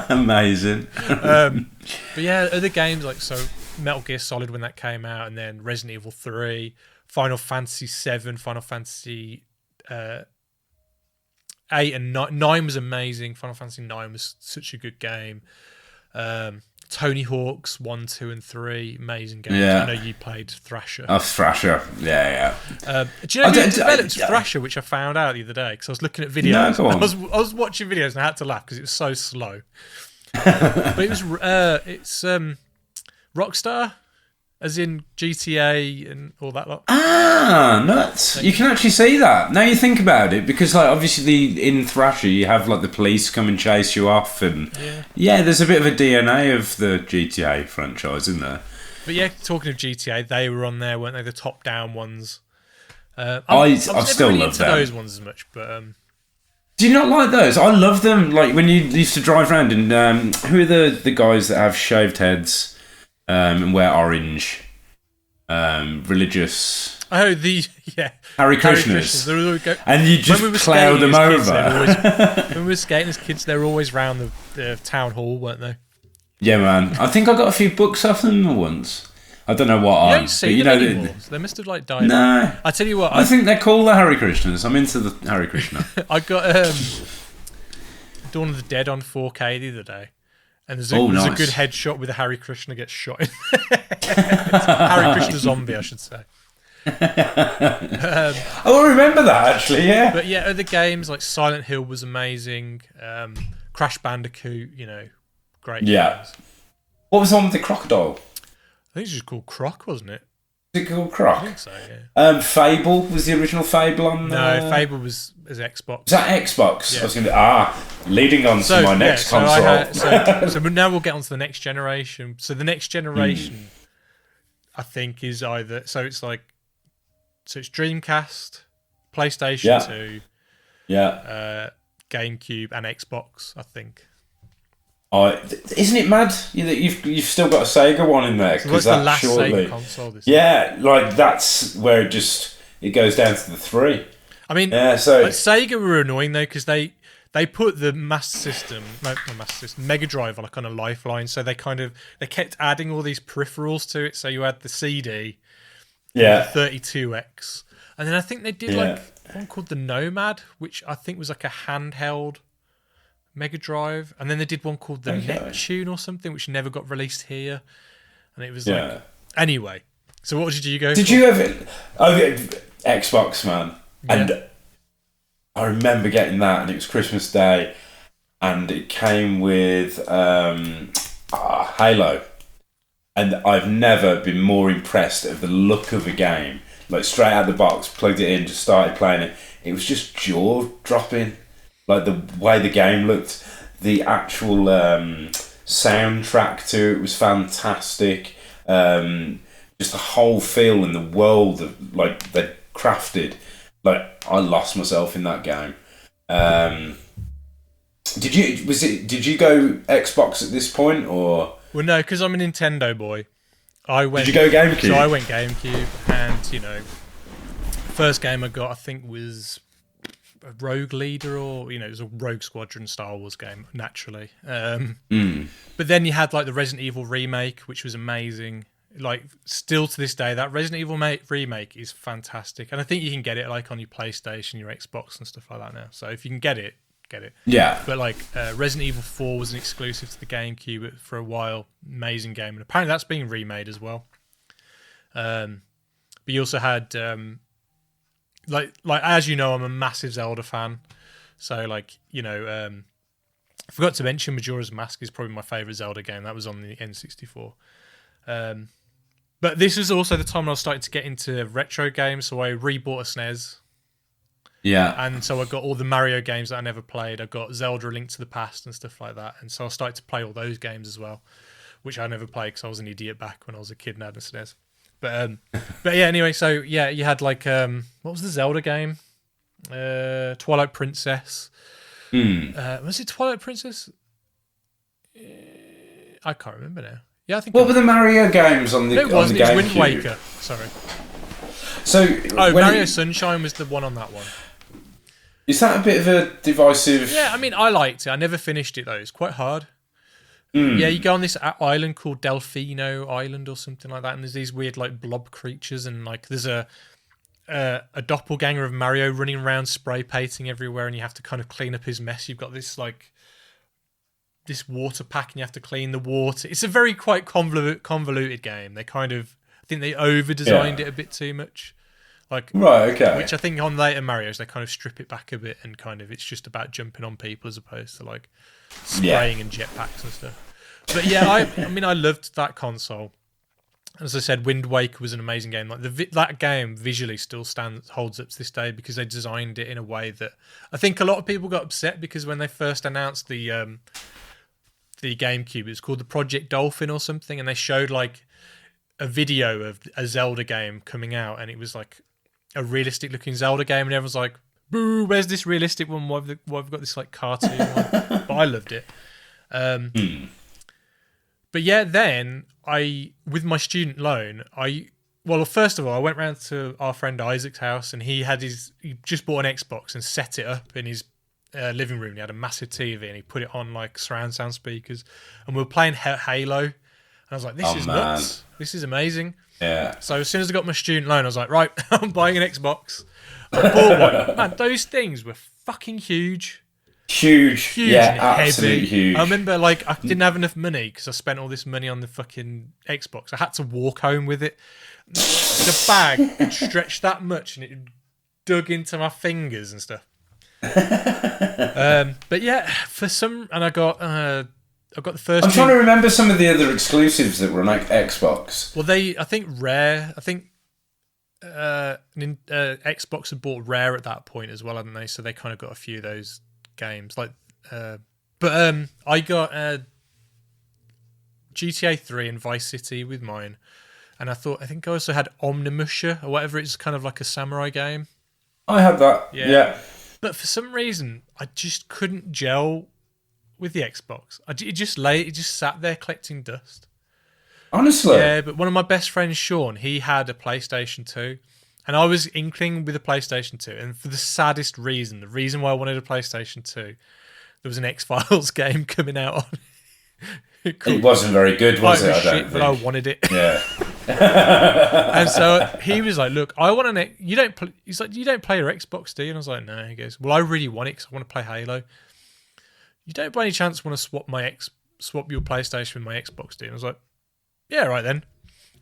Amazing. But yeah, other games like Metal Gear Solid when that came out, and then Resident Evil 3, Final Fantasy 7, Final Fantasy 8 and 9. 9 was amazing. Final Fantasy 9 was such a good game. Tony Hawk's 1, 2, and 3, amazing games. Yeah. I know you played Thrasher. Oh, Thrasher, yeah. Do you know who developed Thrasher, which I found out the other day? Because I was looking at videos. No, go on. I was watching videos and I had to laugh because it was so slow. But it's Rockstar, as in GTA and all that lot. Ah, nuts! You can actually see that now you think about it, because like obviously in Thrasher you have like the police come and chase you off, and yeah, there's a bit of a DNA of the GTA franchise, isn't there? But yeah, talking of GTA, they were on there, weren't they? The top-down ones. I still really love into them. those ones as much, but Do you not like those? I love them. Like when you used to drive around, and who are the guys that have shaved heads and wear orange, religious? Oh, Harry Krishnas. They always go, and you just plough them over. When we were skating as kids, they were always round the town hall, weren't they? Yeah, man. I think I got a few books off them once. I don't know what You on. don't see them anymore. So they must have like died. No. I tell you what. I think they're called the Harry Krishnas. I'm into the Harry Krishna. I got Dawn of the Dead on 4K the other day. And there's a good headshot with a Harry Krishna gets shot in. Harry Krishna zombie, I should say. I remember that, actually, yeah. But yeah, other games like Silent Hill was amazing. Crash Bandicoot, great games. What was the one with the crocodile? I think it's just called Croc, wasn't it? Was it called Croc? I think so, yeah. Fable, was the original Fable on No, Fable was Xbox. Was that Xbox? Yeah. I was going to leading on to my next console. So now we'll get on to the next generation. So the next generation, I think, is either it's Dreamcast, PlayStation 2, GameCube, and Xbox, I think. Isn't it mad that you've still got a Sega one in there? So that's the last Sega console. Like that's where it goes down to the 3. I mean, Sega were annoying though, because they put the Mega Drive like on a lifeline, so they kept adding all these peripherals to it. So you had the CD, the 32X, and then I think they did like one called the Nomad, which I think was like a handheld Mega Drive, and then they did one called the Neptune or something, which never got released here, and it was like anyway. So what did you go? Did you ever? Xbox, man, and I remember getting that, and it was Christmas Day, and it came with Halo, and I've never been more impressed of the look of a game. Like straight out of the box, plugged it in, just started playing it. It was just jaw dropping. Like the way the game looked, the actual soundtrack to it was fantastic. Just the whole feel in the world of like they crafted. Like I lost myself in that game. Did you go Xbox at this point or? Well, no, because I'm a Nintendo boy. Did you go GameCube? So I went GameCube, and first game I got I think was a Rogue Leader, or it was a Rogue Squadron Star Wars game, naturally. But then you had like the Resident Evil remake, which was amazing. Like still to this day, that Resident Evil remake is fantastic, and I think you can get it like on your PlayStation, your Xbox, and stuff like that now. So if you can get it, get it. Yeah. But like Resident Evil 4 was an exclusive to the GameCube for a while. Amazing game, and apparently that's being remade as well. But you also had like as you know, I'm a massive Zelda fan. So like I forgot to mention Majora's Mask is probably my favorite Zelda game. That was on the N64. But this is also the time when I was starting to get into retro games, so I rebought a SNES. Yeah. And so I got all the Mario games that I never played. I got Zelda: A Link to the Past and stuff like that. And so I started to play all those games as well, which I never played because I was an idiot back when I was a kid and had a SNES. But yeah, anyway, so yeah, you had like what was the Zelda game? Twilight Princess. Was it Twilight Princess? I can't remember now. Yeah, I think. What were the Mario games on the? No, it wasn't. It was Wind GameCube? Waker. Sorry. So Mario Sunshine was the one on that one. Is that a bit of a divisive? Yeah, I mean, I liked it. I never finished it though. It's quite hard. Yeah, you go on this island called Delfino Island or something like that, and there's these weird like blob creatures, and like there's a doppelganger of Mario running around spray painting everywhere, and you have to kind of clean up his mess. You've got this like this water pack and you have to clean the water. It's a very quite convoluted game. They kind of, I think they over-designed it a bit too much. Like, right, okay. Which I think on later Marios, they kind of strip it back a bit and kind of, it's just about jumping on people as opposed to like spraying and jetpacks and stuff. But yeah, I mean, I loved that console. As I said, Wind Waker was an amazing game. Like that game visually still holds up to this day because they designed it in a way that I think a lot of people got upset because when they first announced the GameCube, it was called the Project Dolphin or something, and they showed like a video of a Zelda game coming out, and it was like a realistic looking Zelda game, and everyone's like, "Boo! Where's this realistic one? Why have we got this like cartoon one?" But I loved it. But yeah, then with my student loan, first of all, I went round to our friend Isaac's house, and he just bought an Xbox and set it up in his living room. He had a massive TV, and he put it on like surround sound speakers, and we were playing Halo, and I was like, "This is nuts! This is amazing!" Yeah. So as soon as I got my student loan, I was like, "Right, I'm buying an Xbox." I bought one. Man, those things were fucking huge. Huge, yeah, absolutely huge. I remember, like, I didn't have enough money because I spent all this money on the fucking Xbox. I had to walk home with it. The bag had stretched that much, and it dug into my fingers and stuff. But yeah, and I got the first. I'm trying to remember some of the other exclusives that were on Xbox. Well, I think Xbox had bought Rare at that point as well, hadn't they? So they kind of got a few of those games, like, but I got GTA 3 and Vice City with mine, and I think I also had Omnimusha or whatever. It's kind of like a samurai game. I had that. Yeah. But for some reason, I just couldn't gel with the Xbox. It just sat there collecting dust. Honestly. Yeah, but one of my best friends, Sean, he had a PlayStation 2. And I was inkling with a PlayStation 2. And for the saddest reason, the reason why I wanted a PlayStation 2, there was an X-Files game coming out on it. It wasn't very good, was it? But I wanted it. Yeah. And so he was like, "Look, I want an. You don't. He's like, you don't play your Xbox, do you?" And I was like, "No." He goes, "Well, I really want it because I want to play Halo. You don't by any chance want to swap your PlayStation with my Xbox, do you?" And I was like, "Yeah, right then."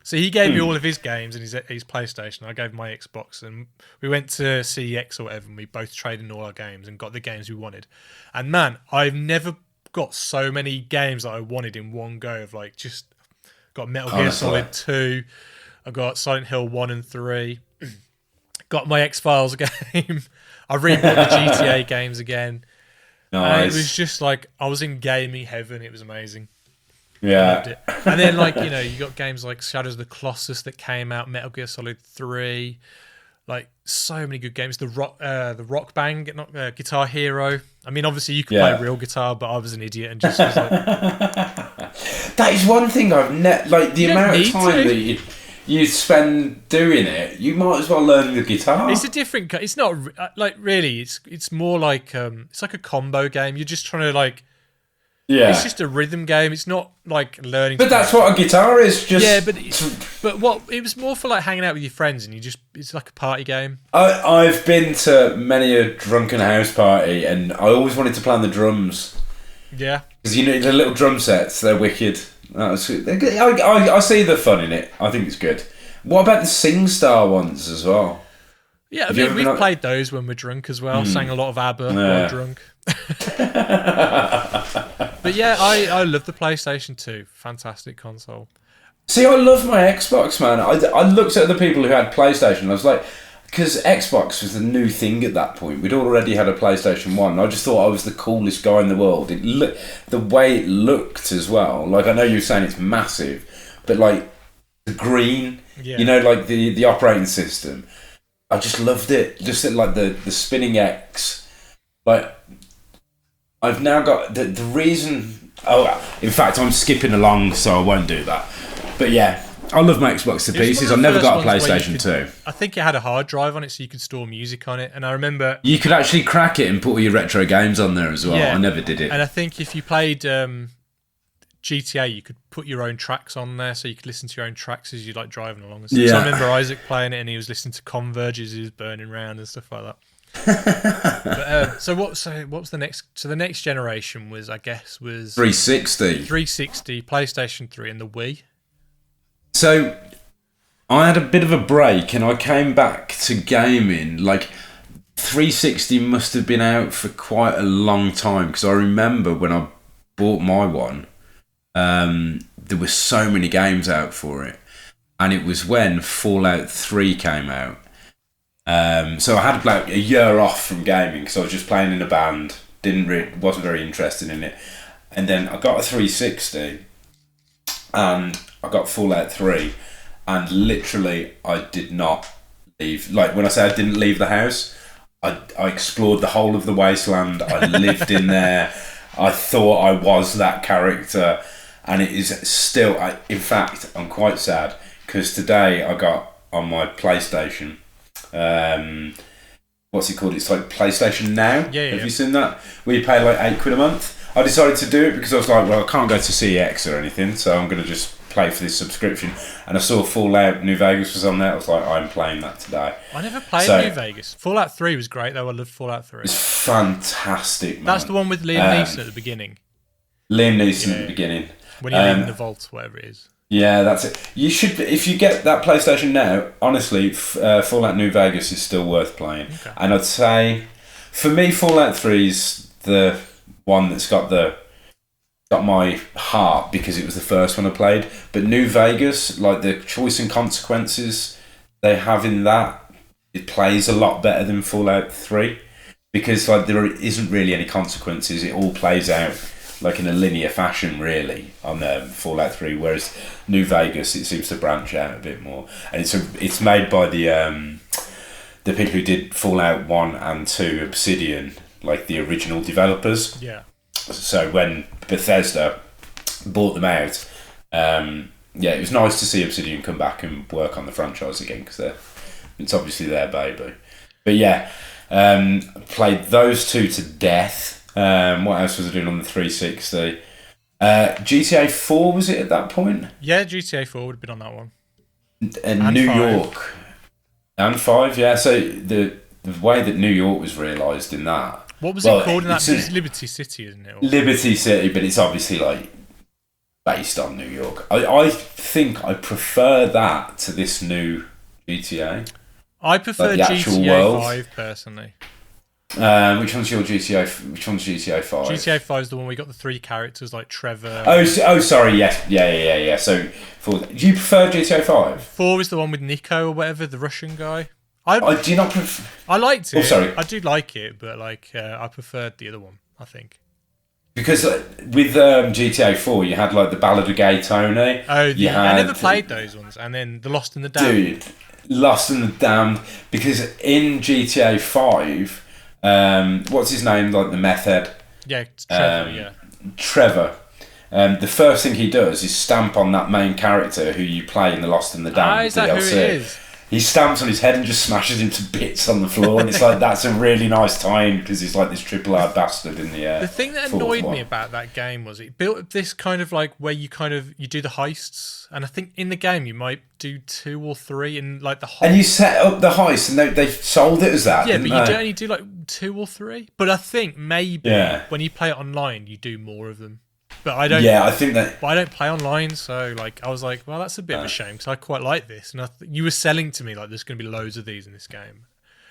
So he gave me all of his games and his PlayStation. I gave him my Xbox, and we went to CEX or whatever, and we both traded in all our games and got the games we wanted. And man, I've never got so many games that I wanted in one go. Of like, just got Metal Gear Solid 2, I got Silent Hill 1 and 3, got my X-Files game. I rebought the GTA games again. Nice. And it was just like I was in gaming heaven. It was amazing. Yeah. And then, like, you know, you got games like Shadows of the Colossus that came out, Metal Gear Solid 3, like so many good games. The Rock Band, not Guitar Hero. I mean, obviously you could play real guitar, but I was an idiot and just was like. That is one thing I've like the amount of time that you spend doing it. You might as well learn the guitar. It's a different. It's not like really. It's more like it's like a combo game. You're just trying to like. Yeah. It's just a rhythm game. It's not like learning. But that's what a guitar is. Just but what it was more for like hanging out with your friends, and it's like a party game. I've been to many a drunken house party, and I always wanted to play on the drums. Yeah, because you know the little drum sets, they're wicked. I see the fun in it. I think it's good. What about the SingStar ones as well? Yeah, I mean, we've played those when we're drunk as well. Sang a lot of ABBA while drunk. But yeah, I love the PlayStation 2. Fantastic console. See, I love my Xbox, man. I looked at other people who had PlayStation. I was like, because Xbox was the new thing at that point. We'd already had a PlayStation 1. And I just thought I was the coolest guy in the world. The way it looked as well. Like, I know you're saying it's massive, but like the green, you know, like the operating system. I just loved it. Just like the spinning X. Like, I've now got the reason. Oh, in fact, I'm skipping along, so I won't do that. But yeah, I love my Xbox to pieces. I never got a PlayStation 2. I think it had a hard drive on it, so you could store music on it. And I remember you could actually crack it and put all your retro games on there as well. Yeah. I never did it. And I think if you played GTA, you could put your own tracks on there, so you could listen to your own tracks as you like driving along. And stuff. Yeah. So I remember Isaac playing it, and he was listening to Converge as he was burning around and stuff like that. So what's the next? So the next generation was, I guess, 360. 360, PlayStation 3, and the Wii. So I had a bit of a break, and I came back to gaming. Like 360 must have been out for quite a long time, because I remember when I bought my one, there were so many games out for it, and it was when Fallout 3 came out. So I had like a year off from gaming because I was just playing in a band, wasn't very interested in it, and then I got a 360, and I got Fallout 3, and literally I did not leave. Like when I say I didn't leave the house, I explored the whole of the wasteland. I lived in there. I thought I was that character, and it is still. In fact, I'm quite sad because today I got on my PlayStation. What's it called? It's like PlayStation Now. Yeah. Have you seen that? Where you pay like £8 a month. I decided to do it because I was like, well, I can't go to CEX or anything, so I'm going to just play for this subscription. And I saw Fallout New Vegas was on there. I was like, I'm playing that today. I never played New Vegas. Fallout 3 was great though. I loved Fallout 3. It's fantastic, man. That's the one with Liam Neeson at the beginning. Liam Neeson at the beginning. When you leave in the vault, whatever it is. Yeah, that's it. You should, if you get that PlayStation Now, honestly, Fallout New Vegas is still worth playing. Okay. And I'd say, for me, Fallout 3 is the one that's got my heart because it was the first one I played. But New Vegas, like the choice and consequences they have in that, it plays a lot better than Fallout 3 because like there isn't really any consequences. It all plays out like in a linear fashion, really, on Fallout 3. Whereas New Vegas, it seems to branch out a bit more, and it's made by the people who did Fallout 1 and 2, Obsidian, like the original developers. Yeah. So when Bethesda bought them out, it was nice to see Obsidian come back and work on the franchise again because it's obviously their baby. But yeah, played those two to death. What else was I doing on the 360? GTA 4 was it at that point? Yeah, GTA 4 would have been on that one. And New 5. York. And 5, yeah. So the way that New York was realised in that. What was it called in that? It's Liberty City, isn't it? Liberty City, but it's obviously like based on New York. I think I prefer that to this new GTA. I prefer like GTA 5 personally. Which one's your GTA? Which one's GTA 5? GTA 5 is the one where we got the three characters like Trevor. Oh, sorry, yes, yeah. So, do you prefer GTA 5? 4 is the one with Nico or whatever, the Russian guy. Do you not prefer? I liked it. Oh, sorry. I do like it, but like I preferred the other one. I think because with GTA 4, you had like the Ballad of Gay Tony. Oh, I never played those ones, and then the Lost and the Damned. Dude, Lost and the Damned. Because in GTA 5. What's his name? Like the meth head? Yeah, Trevor. Trevor. The first thing he does is stamp on that main character who you play in the Lost and the Damned is that DLC. Who it is? He stamps on his head and just smashes him to bits on the floor, and it's like that's a really nice tie-in because he's like this triple R bastard in the. The thing that annoyed me about that game was it built up this kind of like where you do the heists, and I think in the game you might do 2 or 3 in like the heist. And you set up the heist, and they sold it as that. Yeah, but you don't only do like 2 or 3. But I think maybe when you play it online, you do more of them. But I don't. Yeah, I think that. But I don't play online, so like I was like, well, that's a bit of a shame because I quite like this, and you were selling to me like there's going to be loads of these in this game.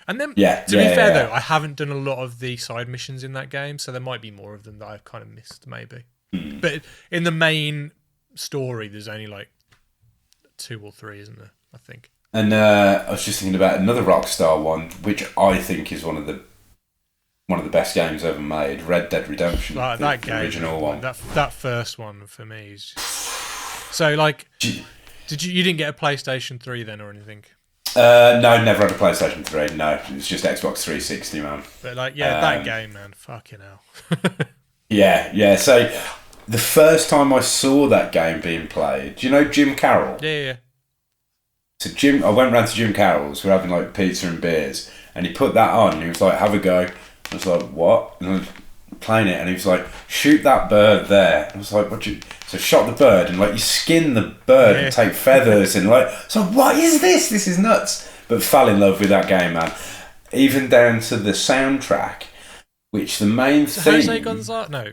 And then, to be fair though, I haven't done a lot of the side missions in that game, so there might be more of them that I've kind of missed, maybe. But in the main story, there's only like 2 or 3, isn't there? I think. And I was just thinking about another Rockstar one, which I think is one of the best games ever made, Red Dead Redemption. That game, original one. That first one for me is just... So like, you didn't get a PlayStation 3 then or anything? No, never had a PlayStation 3. No, it was just Xbox 360, man. But like, that game, man, fucking hell. Yeah. So the first time I saw that game being played, do you know Jim Carroll? Yeah. So I went round to Jim Carroll's. We're having like pizza and beers, and he put that on. And he was like, "Have a go." I was like, "What?" And I was playing it, and he was like, "Shoot that bird there." And I was like, "What?" So I shot the bird, and like you skin the bird and take feathers, and like, so what is this? This is nuts. But fell in love with that game, man. even down to the soundtrack, which the main theme... Jose Gonzalez? No,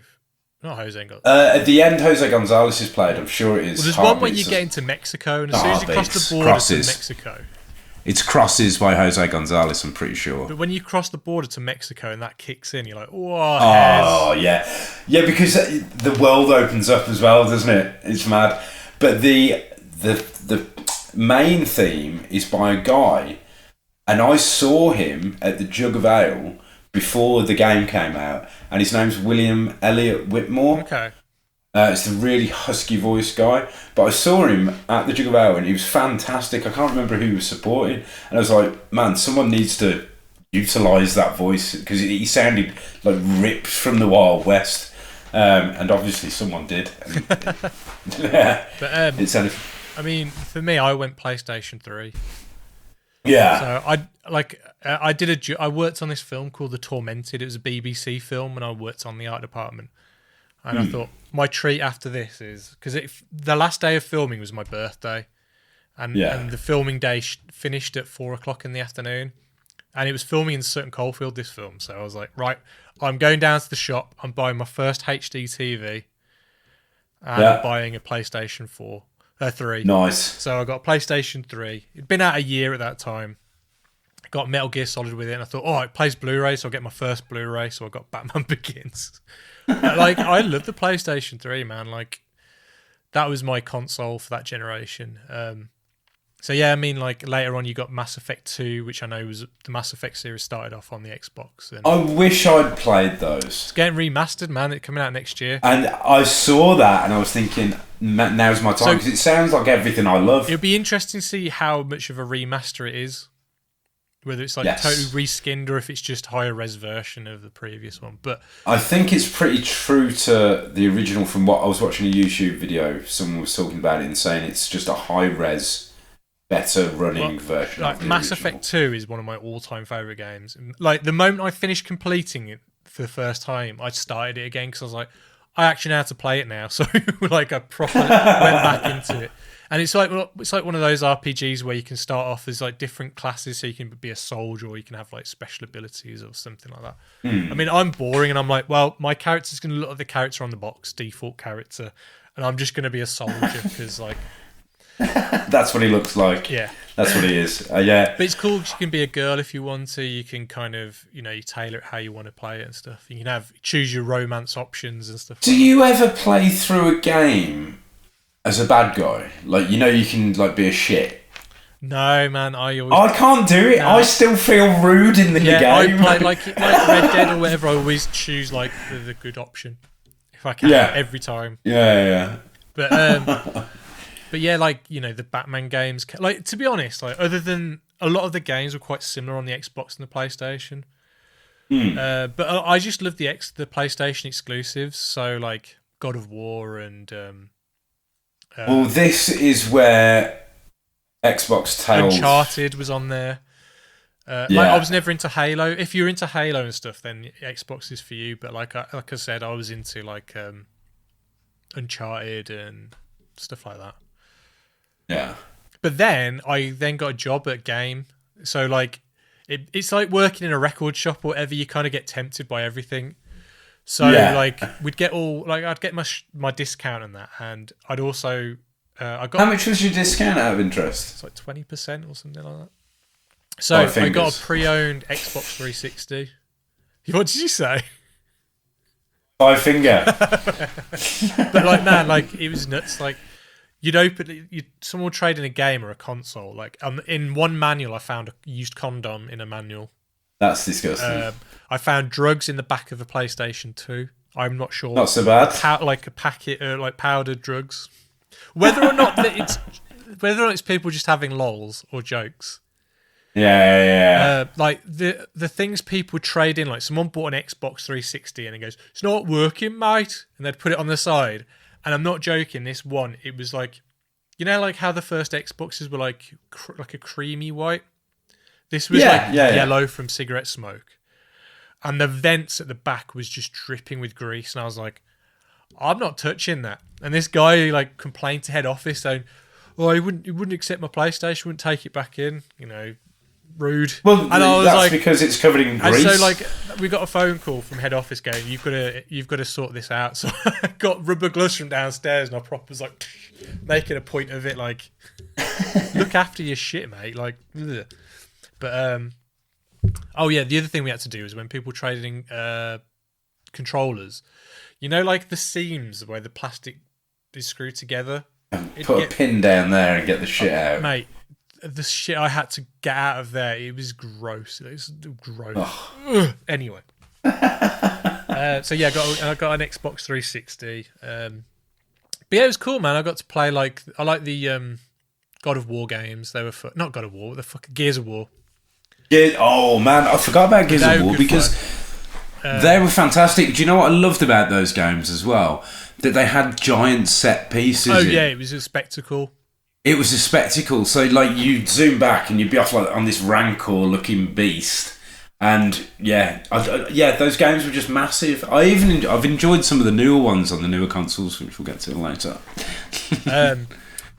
not Jose Gonzalez. At the end, Jose Gonzalez is played. I'm sure it is. Well, there's one where you get into Mexico, and as soon as you cross the border to Mexico... It's Crosses by Jose Gonzalez, I'm pretty sure. But when you cross the border to Mexico and that kicks in, you're like, whoa. Oh, yeah. Yeah, because the world opens up as well, doesn't it? It's mad. But the main theme is by a guy, and I saw him at the Jug of Ale before the game came out, and his name's William Elliott Whitmore. Okay. It's a really husky voiced guy, but I saw him at the Jug of Ale and he was fantastic. I can't remember who he was supporting, and I was like, man, someone needs to utilise that voice, because he sounded like ripped from the Wild West, and obviously someone did. Yeah, but it sounded... I mean, for me, I went PlayStation 3. Yeah. So I worked on this film called The Tormented. It was a BBC film, and I worked on the art department. And I thought, my treat after this is... Because the last day of filming was my birthday. And the filming day finished at 4 o'clock in the afternoon. And it was filming in Sutton Coldfield, this film. So I was like, right, I'm going down to the shop. I'm buying my first HD TV. And I'm buying a PlayStation 3. Nice. So I got a PlayStation 3. It'd been out a year at that time. Got Metal Gear Solid with it. And I thought, it plays Blu-ray. So I'll get my first Blu-ray. So I got Batman Begins. I love the PlayStation 3, man. Like, that was my console for that generation. So yeah, I mean, like, later on you got Mass Effect 2, which I know was the Mass Effect series started off on the Xbox. And I wish I'd played those. It's getting remastered, man. It's coming out next year. And I saw that and I was thinking, now's my time, because it sounds like everything I love. It'll be interesting to see how much of a remaster it is. Whether it's like totally reskinned or if it's just higher res version of the previous one. But I think it's pretty true to the original. From what I was watching a YouTube video, someone was talking about it and saying it's just a high res, better running version. Like of the Mass original. Effect 2 is one of my all-time favourite games. Like the moment I finished completing it for the first time, I started it again because I was like, I actually know how to play it now. So like I properly went back into it. And it's like one of those RPGs where you can start off as like different classes, so you can be a soldier or you can have like special abilities or something like that. I mean, I'm boring and I'm like, well, my character's going to look like the character on the box, default character, and I'm just going to be a soldier because like that's what he looks like. Yeah, that's what he is. Yeah, but it's cool. You can be a girl if you want to. You can kind of you tailor it how you want to play it and stuff. You can choose your romance options and stuff. Do you ever play through a game as a bad guy? Like, you can like be a shit. No, man, I can't do it. No. I still feel rude in the game. I play like Red Dead or whatever. I always choose like the good option if I can. Every time. Yeah. But yeah, like the Batman games. Like, to be honest, like other than a lot of the games were quite similar on the Xbox and the PlayStation. But I just love the PlayStation exclusives. So like God of War and. Well, this is where Xbox Tales... Uncharted was on there. Like I was never into Halo. If you're into Halo and stuff, then Xbox is for you. But like I said, I was into like Uncharted and stuff like that. Yeah. But then I got a job at Game. So like it's like working in a record shop or whatever. You kind of get tempted by everything. So like we'd get I'd get my discount on that, and I'd also I got. How much was your discount out of interest? It's like 20% or something like that. So I got a pre-owned Xbox 360. What did you say? 5 finger. But like man, like it was nuts. Like someone would trade in a game or a console. Like in one manual, I found a used condom in a manual. That's disgusting. I found drugs in the back of a PlayStation 2. I'm not sure. Not so bad. Like a packet, like powdered drugs. Whether or not it's people just having lols or jokes. Yeah. Like the things people trade in. Like someone bought an Xbox 360 and it goes, "It's not working, mate," and they'd put it on the side. And I'm not joking. This one, it was like, like how the first Xboxes were like a creamy white. This was yellow from cigarette smoke. And the vents at the back was just dripping with grease. And I was like, I'm not touching that. And this guy like complained to head office saying, he wouldn't accept my PlayStation, wouldn't take it back in. rude. Well, and I was that's like, because it's covered in and grease. so like we got a phone call from head office going, you've got to sort this out. So I got rubber gloves from downstairs, and I proper was like making a point of it, like look after your shit, mate. Like, ugh. But oh yeah, the other thing we had to do is when people were trading controllers, you know, like the seams where the plastic is screwed together. Put a pin down there and get the shit out, mate. The shit I had to get out of there, it was gross. It was gross. Anyway, so yeah, I got an Xbox 360. But yeah, it was cool, man. I got to play I like the God of War games. They were not God of War, the fucking Gears of War. Yeah, oh man, I forgot about Gears of War because they were fantastic. Do you know what I loved about those games as well? That they had giant set pieces. Oh yeah, it was a spectacle. It was a spectacle. So like you'd zoom back and you'd be off like on this Rancor-looking beast, and those games were just massive. I've enjoyed some of the newer ones on the newer consoles, which we'll get to later.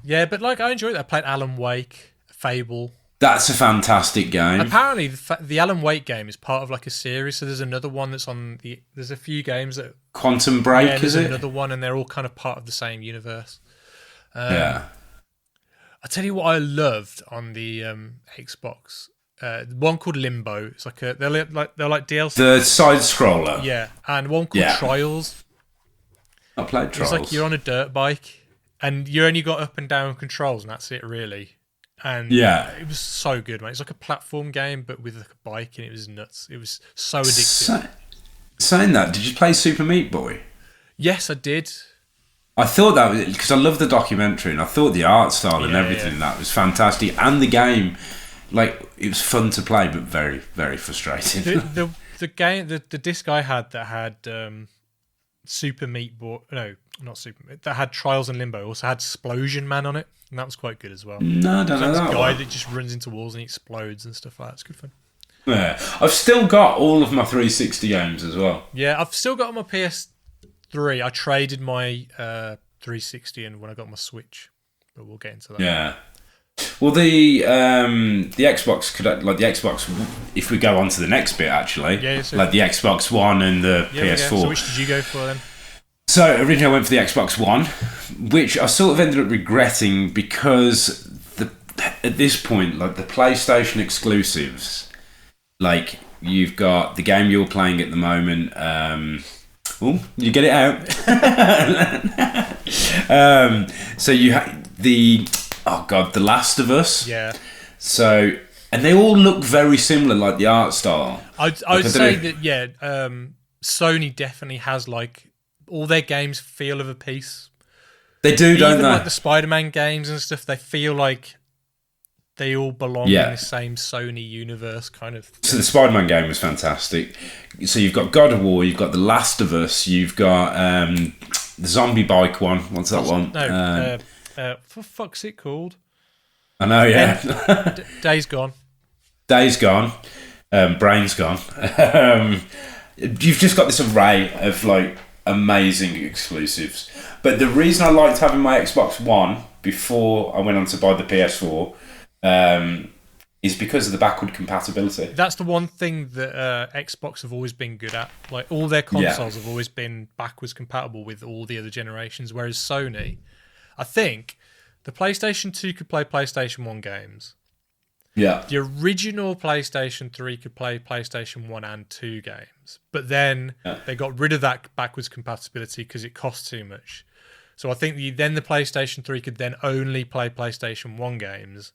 Yeah, but like I enjoyed that. I played Alan Wake, Fable. That's a fantastic game. Apparently, the Alan Wake game is part of like a series. So there's another one that's on the. There's a few games that Quantum Break, yeah, is it? Another one, and they're all kind of part of the same universe. Yeah. I tell you what I loved on the Xbox. One called Limbo. It's like they're like DLC. The side scroller. Yeah, and one called Trials. I played Trials. It's like you're on a dirt bike, and you only got up and down controls, and that's it really. And it was so good, mate. It's like a platform game, but with like a bike, and it was nuts. It was so addictive. Saying that, did you play Super Meat Boy? Yes, I did. I thought that was because I love the documentary, and I thought the art style and everything that was fantastic, and the game, like it was fun to play, but very, very frustrating. The game, the disc I had that had Super Meat Boy, no, not Super Meat, that had Trials and Limbo, also had Splosion Man on it, and that was quite good as well. No, I don't know that. A guy that just runs into walls and he explodes and stuff like that. It's good fun. Yeah, I've still got all of my 360 games as well. Yeah, I've still got my PS3. I traded my 360 and when I got my Switch, but we'll get into that. Yeah. Well, the Xbox could like the Xbox. If we go on to the next bit, actually, like the Xbox One and the PS4. Yeah. So which did you go for then? So originally I went for the Xbox One, which I sort of ended up regretting because at this point, like the PlayStation exclusives, like you've got the game you're playing at the moment. You get it out. So you have the Last of Us. Yeah. So and they all look very similar, like the art style. I'd say that Sony definitely has like all their games feel of a piece. They do, don't Even they? Like the Spider-Man games and stuff, they feel like they all belong in the same Sony universe, kind of. So the Spider-Man game was fantastic. So you've got God of War, you've got The Last of Us, you've got the zombie bike one. What's that one? No, for fuck's it called? I know, yeah. Days Gone. Days Gone. Brain's Gone. You've just got this array of like amazing exclusives. But the reason I liked having my Xbox One before I went on to buy the PS4 is because of the backward compatibility. That's the one thing that Xbox have always been good at. Like all their consoles have always been backwards compatible with all the other generations, whereas Sony, I think the PlayStation 2 could play PlayStation 1 games. Yeah. The original PlayStation 3 could play PlayStation 1 and 2 games. But then they got rid of that backwards compatibility because it cost too much. So I think then the PlayStation 3 could then only play PlayStation 1 games.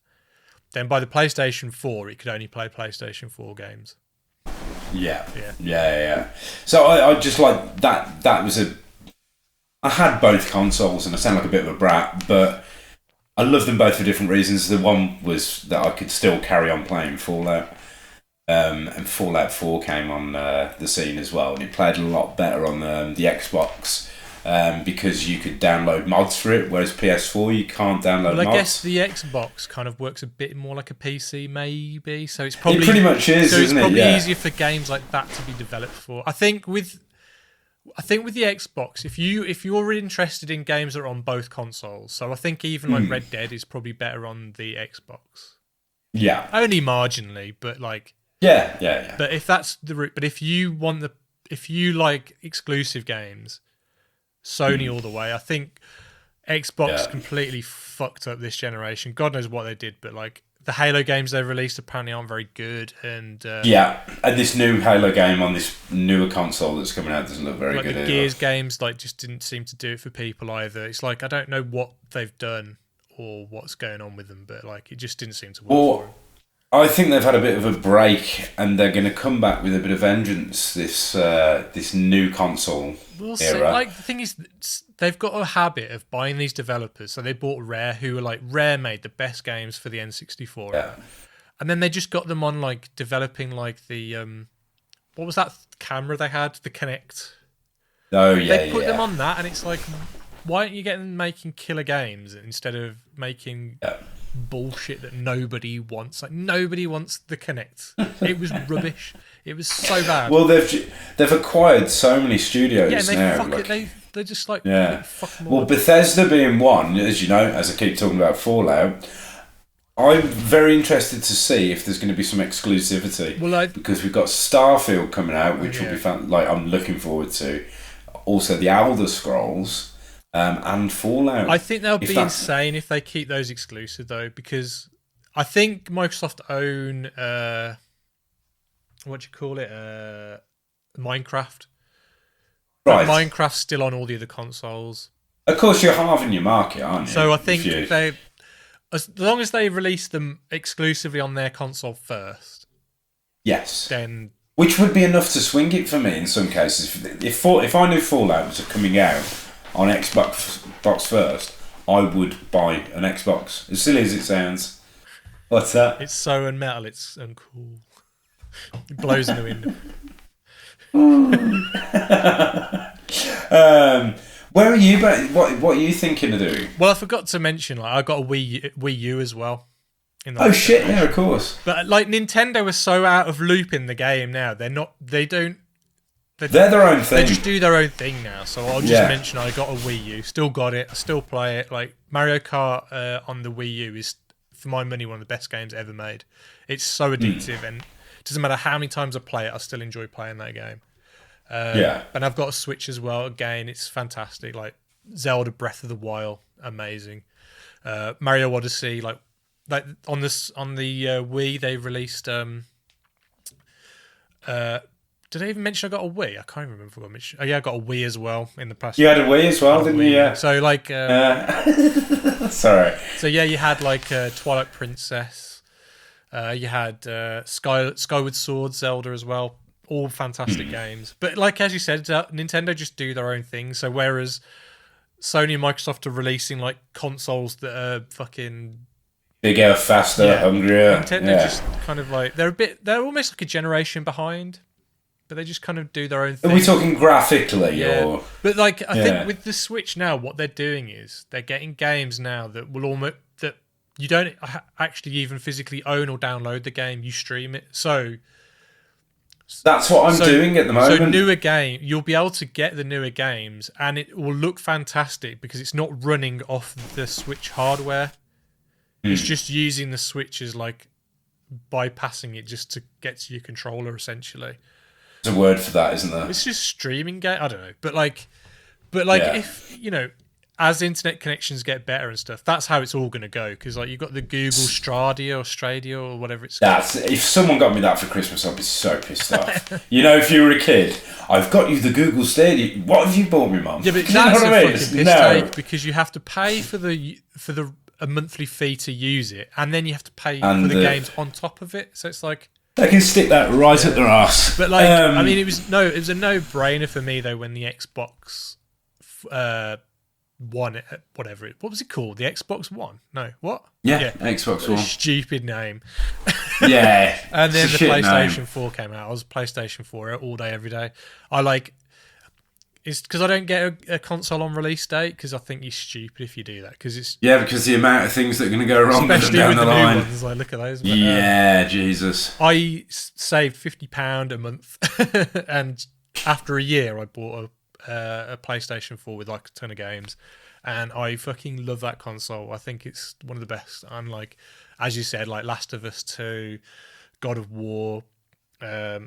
Then by the PlayStation 4, it could only play PlayStation 4 games. Yeah. So I just like that. That was I had both consoles, and I sound like a bit of a brat, but I love them both for different reasons. The one was that I could still carry on playing Fallout, and Fallout 4 came on the scene as well, and it played a lot better on the Xbox. Because you could download mods for it, whereas PS4 you can't download mods. I guess the Xbox kind of works a bit more like a PC, maybe. So it's probably it pretty much is, so isn't it? It's probably easier for games like that to be developed for. I think with the Xbox, if you're really interested in games that are on both consoles, so I think even like Red Dead is probably better on the Xbox. Yeah. Only marginally, but like. Yeah. But if that's the route, but if you like exclusive games, Sony all the way. I think Xbox completely fucked up this generation. God knows what they did, but like the Halo games they released apparently aren't very good. And and this new Halo game on this newer console that's coming out doesn't look very like good. The Gears games like just didn't seem to do it for people either. It's like I don't know what they've done or what's going on with them, but like it just didn't seem to work for them. I think they've had a bit of a break, and they're going to come back with a bit of vengeance this new console We'll era. see. Like the thing is, they've got a habit of buying these developers. So they bought Rare, who were like Rare made the best games for the N64, and then they just got them on like developing like the what was that camera they had, the Kinect? Oh yeah, they put them on that, and it's like, why aren't you getting making killer games instead of making bullshit that nobody wants? Like nobody wants the Kinect. It was rubbish. It was so bad. Well, they've acquired so many studios and they now. fuck like, it. They're just like fuck them all Well, up. Bethesda being one, as you know, as I keep talking about Fallout. I'm very interested to see if there's going to be some exclusivity. Well, because we've got Starfield coming out, which will be fun. Like I'm looking forward to. Also, the Elder Scrolls and Fallout. I think they'll be insane if they keep those exclusive though, because I think Microsoft own what do you call it? Minecraft. Right. But Minecraft's still on all the other consoles. Of course, you're halving your market, aren't you? So I think they, as long as they release them exclusively on their console first. Yes. Then. Which would be enough to swing it for me in some cases. If I knew Fallout was coming out on Xbox first, I would buy an Xbox. As silly as it sounds. What's that? It's so unmetal, it's uncool. It blows in the wind. Where are you? What are you thinking of doing? Well, I forgot to mention, like I got a Wii U as well. Oh shit! Yeah, of course. But like Nintendo is so out of loop in the game now. They're not. They're their own thing. They just do their own thing now. So I'll just mention I got a Wii U. Still got it. I still play it. Like Mario Kart on the Wii U is, for my money, one of the best games ever made. It's so addictive, and it doesn't matter how many times I play it, I still enjoy playing that game. And I've got a Switch as well. Again, it's fantastic. Like Zelda Breath of the Wild, amazing. Mario Odyssey, like on the Wii, they released. Did I even mention I got a Wii? I can't even remember what I mentioned. Oh yeah, I got a Wii as well in the past. You had a Wii as well, didn't you? Yeah. So like, sorry. So yeah, you had like Twilight Princess. You had Skyward Sword, Zelda as well. All fantastic games. But like as you said, Nintendo just do their own thing. So whereas Sony and Microsoft are releasing like consoles that are fucking bigger, faster, hungrier. Nintendo just kind of like they're almost like a generation behind. But they just kind of do their own thing. Are we talking graphically or? But like I think with the Switch now, what they're doing is they're getting games now that will almost that you don't actually even physically own or download the game. You stream it. So that's what I'm doing at the moment. So newer game, you'll be able to get the newer games, and it will look fantastic because it's not running off the Switch hardware. It's just using the Switch as like bypassing it just to get to your controller essentially. There's a word for that, isn't there? It's just streaming game. I don't know, but if as internet connections get better and stuff, that's how it's all going to go. Because like you've got the Google Stadia or whatever it's called. If someone got me that for Christmas, I'd be so pissed off. If you were a kid, I've got you the Google Stadia. What have you bought me, Mum? Yeah, but that's a fucking piss take because you have to pay for a monthly fee to use it, and then you have to pay for the games on top of it. So it's like. They can stick that right at their ass. But like, I mean, it was a no-brainer for me though when the Xbox One, whatever what was it called? The Xbox One? No, what? Yeah. Xbox One. Stupid name. Yeah. And then the PlayStation 4 came out. I was PlayStation 4 all day, every day. It's because I don't get a console on release date because I think you're stupid if you do that because the amount of things that are going to go wrong especially down with the new line. ones. Like, look at those. But, Jesus. I saved £50 a month, and after a year, I bought a PlayStation 4 with like a ton of games, and I fucking love that console. I think it's one of the best. And like, as you said, like Last of Us 2, God of War, the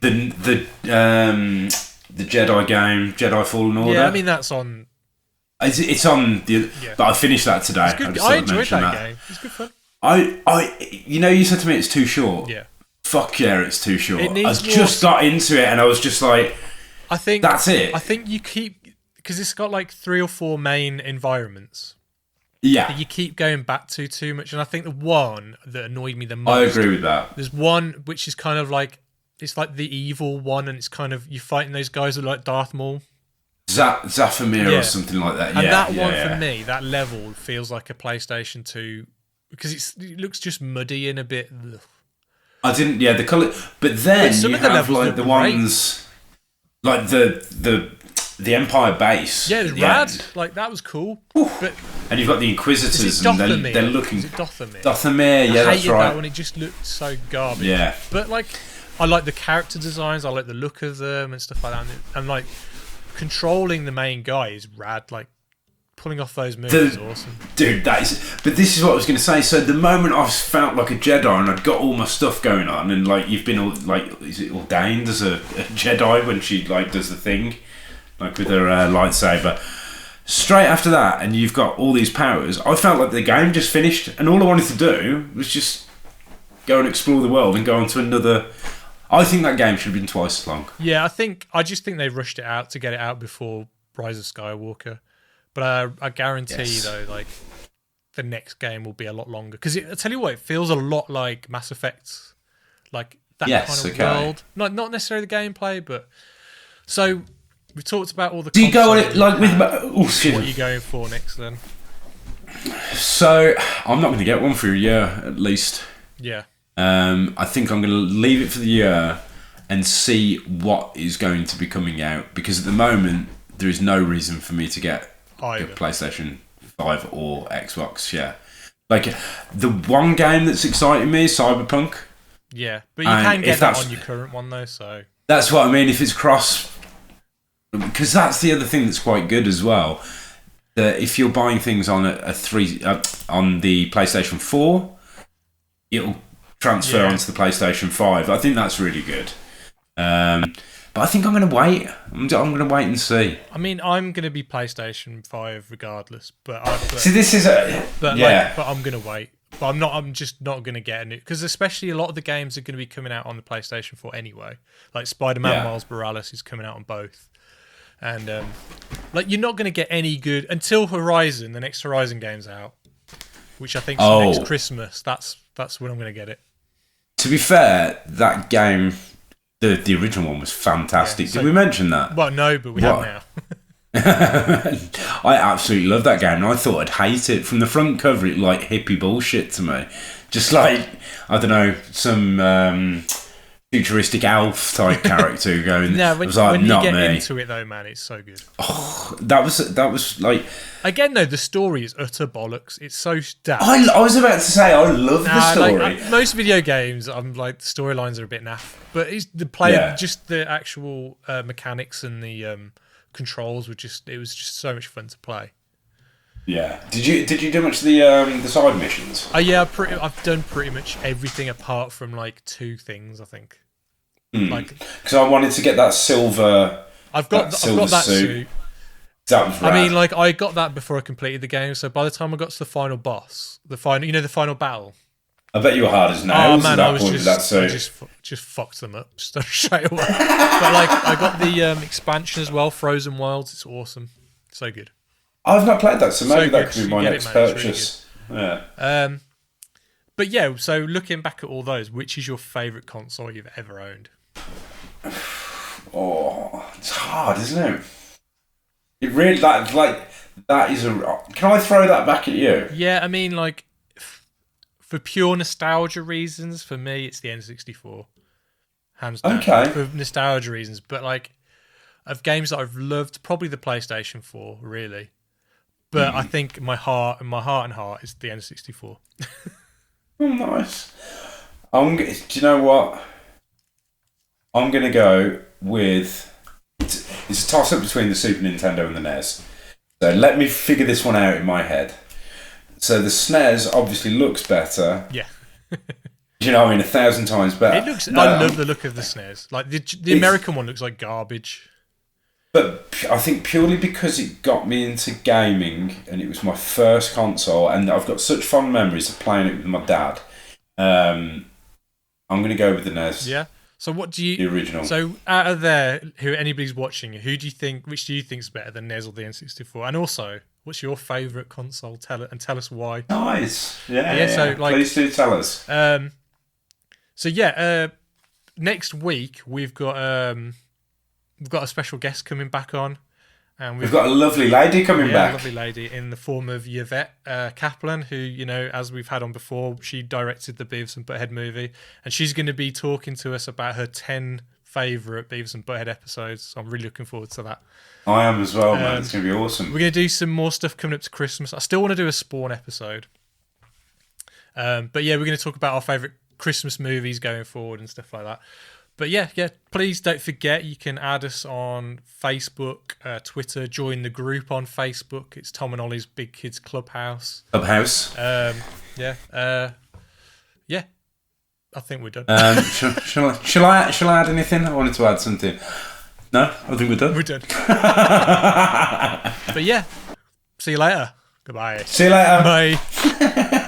Jedi game, Jedi Fallen Order. Yeah, I mean that's on. It's on the. Yeah. But I finished that today. I enjoyed that game. It's good fun. You said to me it's too short. Yeah. Fuck yeah, it's too short. I just got into it and I was just like, I think that's it. I think you keep, because it's got like 3 or 4 main environments. Yeah. That you keep going back to too much, and I think the one that annoyed me the most. I agree with that. There's one which is kind of like, it's like the evil one, and it's kind of, you're fighting those guys who are like Darth Maul. Zaphomir or something like that. And that one for me, that level feels like a PlayStation 2 because it looks just muddy and a bit. Ugh. I didn't. Yeah, the color. But then some you of the have levels like the great. ones, like the Empire base. Yeah, it was rad. Like that was cool. But and you've got the Inquisitors, and they're looking. Is it Dathomir? Dathomir, yeah, that's right. That one. It just looked so garbage. Yeah. But like, I like the character designs. I like the look of them and stuff like that. And like, controlling the main guy is rad. Like, pulling off those moves is awesome. Dude, that is. But this is what I was going to say. So the moment I felt like a Jedi and I'd got all my stuff going on, and like you've been is it ordained as a Jedi when she like does the thing, like with her lightsaber. Straight after that, and you've got all these powers. I felt like the game just finished, and all I wanted to do was just go and explore the world and go on to another. I think that game should have been twice as long. Yeah, I just think they rushed it out to get it out before Rise of Skywalker. But I guarantee, though, like, the next game will be a lot longer. Because I tell you what, it feels a lot like Mass Effect. Like, that kind of world. Not necessarily the gameplay, but... So, we've talked about all the... Do you go on it, like, with... What are you going for next, then? So, I'm not going to get one for a year, at least. Yeah. I think I'm going to leave it for the year and see what is going to be coming out. Because at the moment, there is no reason for me to get... PlayStation 5 or Xbox, yeah. Like, the one game that's exciting me is Cyberpunk. Yeah, but you can get that on your current one, though, so... That's what I mean, if it's cross... Because that's the other thing that's quite good as well. That if you're buying things on on the PlayStation 4, it'll transfer onto the PlayStation 5. I think that's really good. But I think I'm going to wait. I'm going to wait and see. I mean, I'm going to be PlayStation 5 regardless. But see, this is a... But I'm going to wait. But I'm not. I'm just not going to get a new... Because especially a lot of the games are going to be coming out on the PlayStation 4 anyway. Like Spider-Man Miles Morales is coming out on both. And like, you're not going to get any good... Until Horizon, the next Horizon game's out. Which I think is next Christmas. That's when I'm going to get it. To be fair, that game... The original one was fantastic. Did we mention that? Well, no, but we have now. I absolutely love that game, and I thought I'd hate it. From the front cover, it like hippie bullshit to me. Just like, I don't know, some futuristic elf type character going. No, when you get into it though, man, it's so good. Oh, that was like... Again, though, the story is utter bollocks. It's so daft. I was about to say, I love the story. Like, most video games, I'm like, the storylines are a bit naff. But it's the play, just the actual mechanics and the controls were just... It was just so much fun to play. Yeah. Did you do much of the side missions? Yeah, I've done pretty much everything apart from like 2 things, I think. Like, because I wanted to get that silver. I've got that suit. That was rad. I mean, like, I got that before I completed the game. So by the time I got to the final boss, the final battle. I bet you were hard as nails. Oh man, I just fucked them up straight away. But like, I got the expansion as well, Frozen Wilds. It's awesome, so good. I've not played that, so maybe that could be my next purchase. Really but yeah, so looking back at all those, which is your favourite console you've ever owned? Oh, it's hard, isn't it? It really that is a. Can I throw that back at you? Yeah, I mean, like, for pure nostalgia reasons, for me, it's the N64, hands down. Okay. For nostalgia reasons, but like, of games that I've loved, probably the PlayStation 4, really. But I think my heart and heart is the N64. Oh, nice. Do you know what? I'm going to go with... It's a toss-up between the Super Nintendo and the NES. So let me figure this one out in my head. So the SNES obviously looks better. Yeah. You know what I mean? 1,000 times better. It looks. I love the look of the SNES. Like the American one looks like garbage. But I think purely because it got me into gaming and it was my first console, and I've got such fond memories of playing it with my dad. I'm going to go with the NES. Yeah. So what do you? The original. So out of there, who anybody's watching, who do you think? Which do you think's better, the NES or the N64? And also, what's your favourite console? Tell us why. Nice. Yeah. So like, please do tell us. Next week we've got a special guest coming back on, and we've got a lovely lady coming back. A lovely lady in the form of Yvette Kaplan, who, you know, as we've had on before, she directed the Beavis and Butthead movie, and she's going to be talking to us about her 10 favourite Beavis and Butthead episodes. So I'm really looking forward to that. I am as well, man. It's going to be awesome. We're going to do some more stuff coming up to Christmas. I still want to do a Spawn episode. But yeah, we're going to talk about our favourite Christmas movies going forward and stuff like that. But yeah, please don't forget, you can add us on Facebook, Twitter, join the group on Facebook. It's Tom and Ollie's Big Kids Clubhouse. Yeah, I think we're done. Shall I add anything? I wanted to add something. No, I think we're done. We're done. But yeah, see you later. Goodbye. See you later. Bye.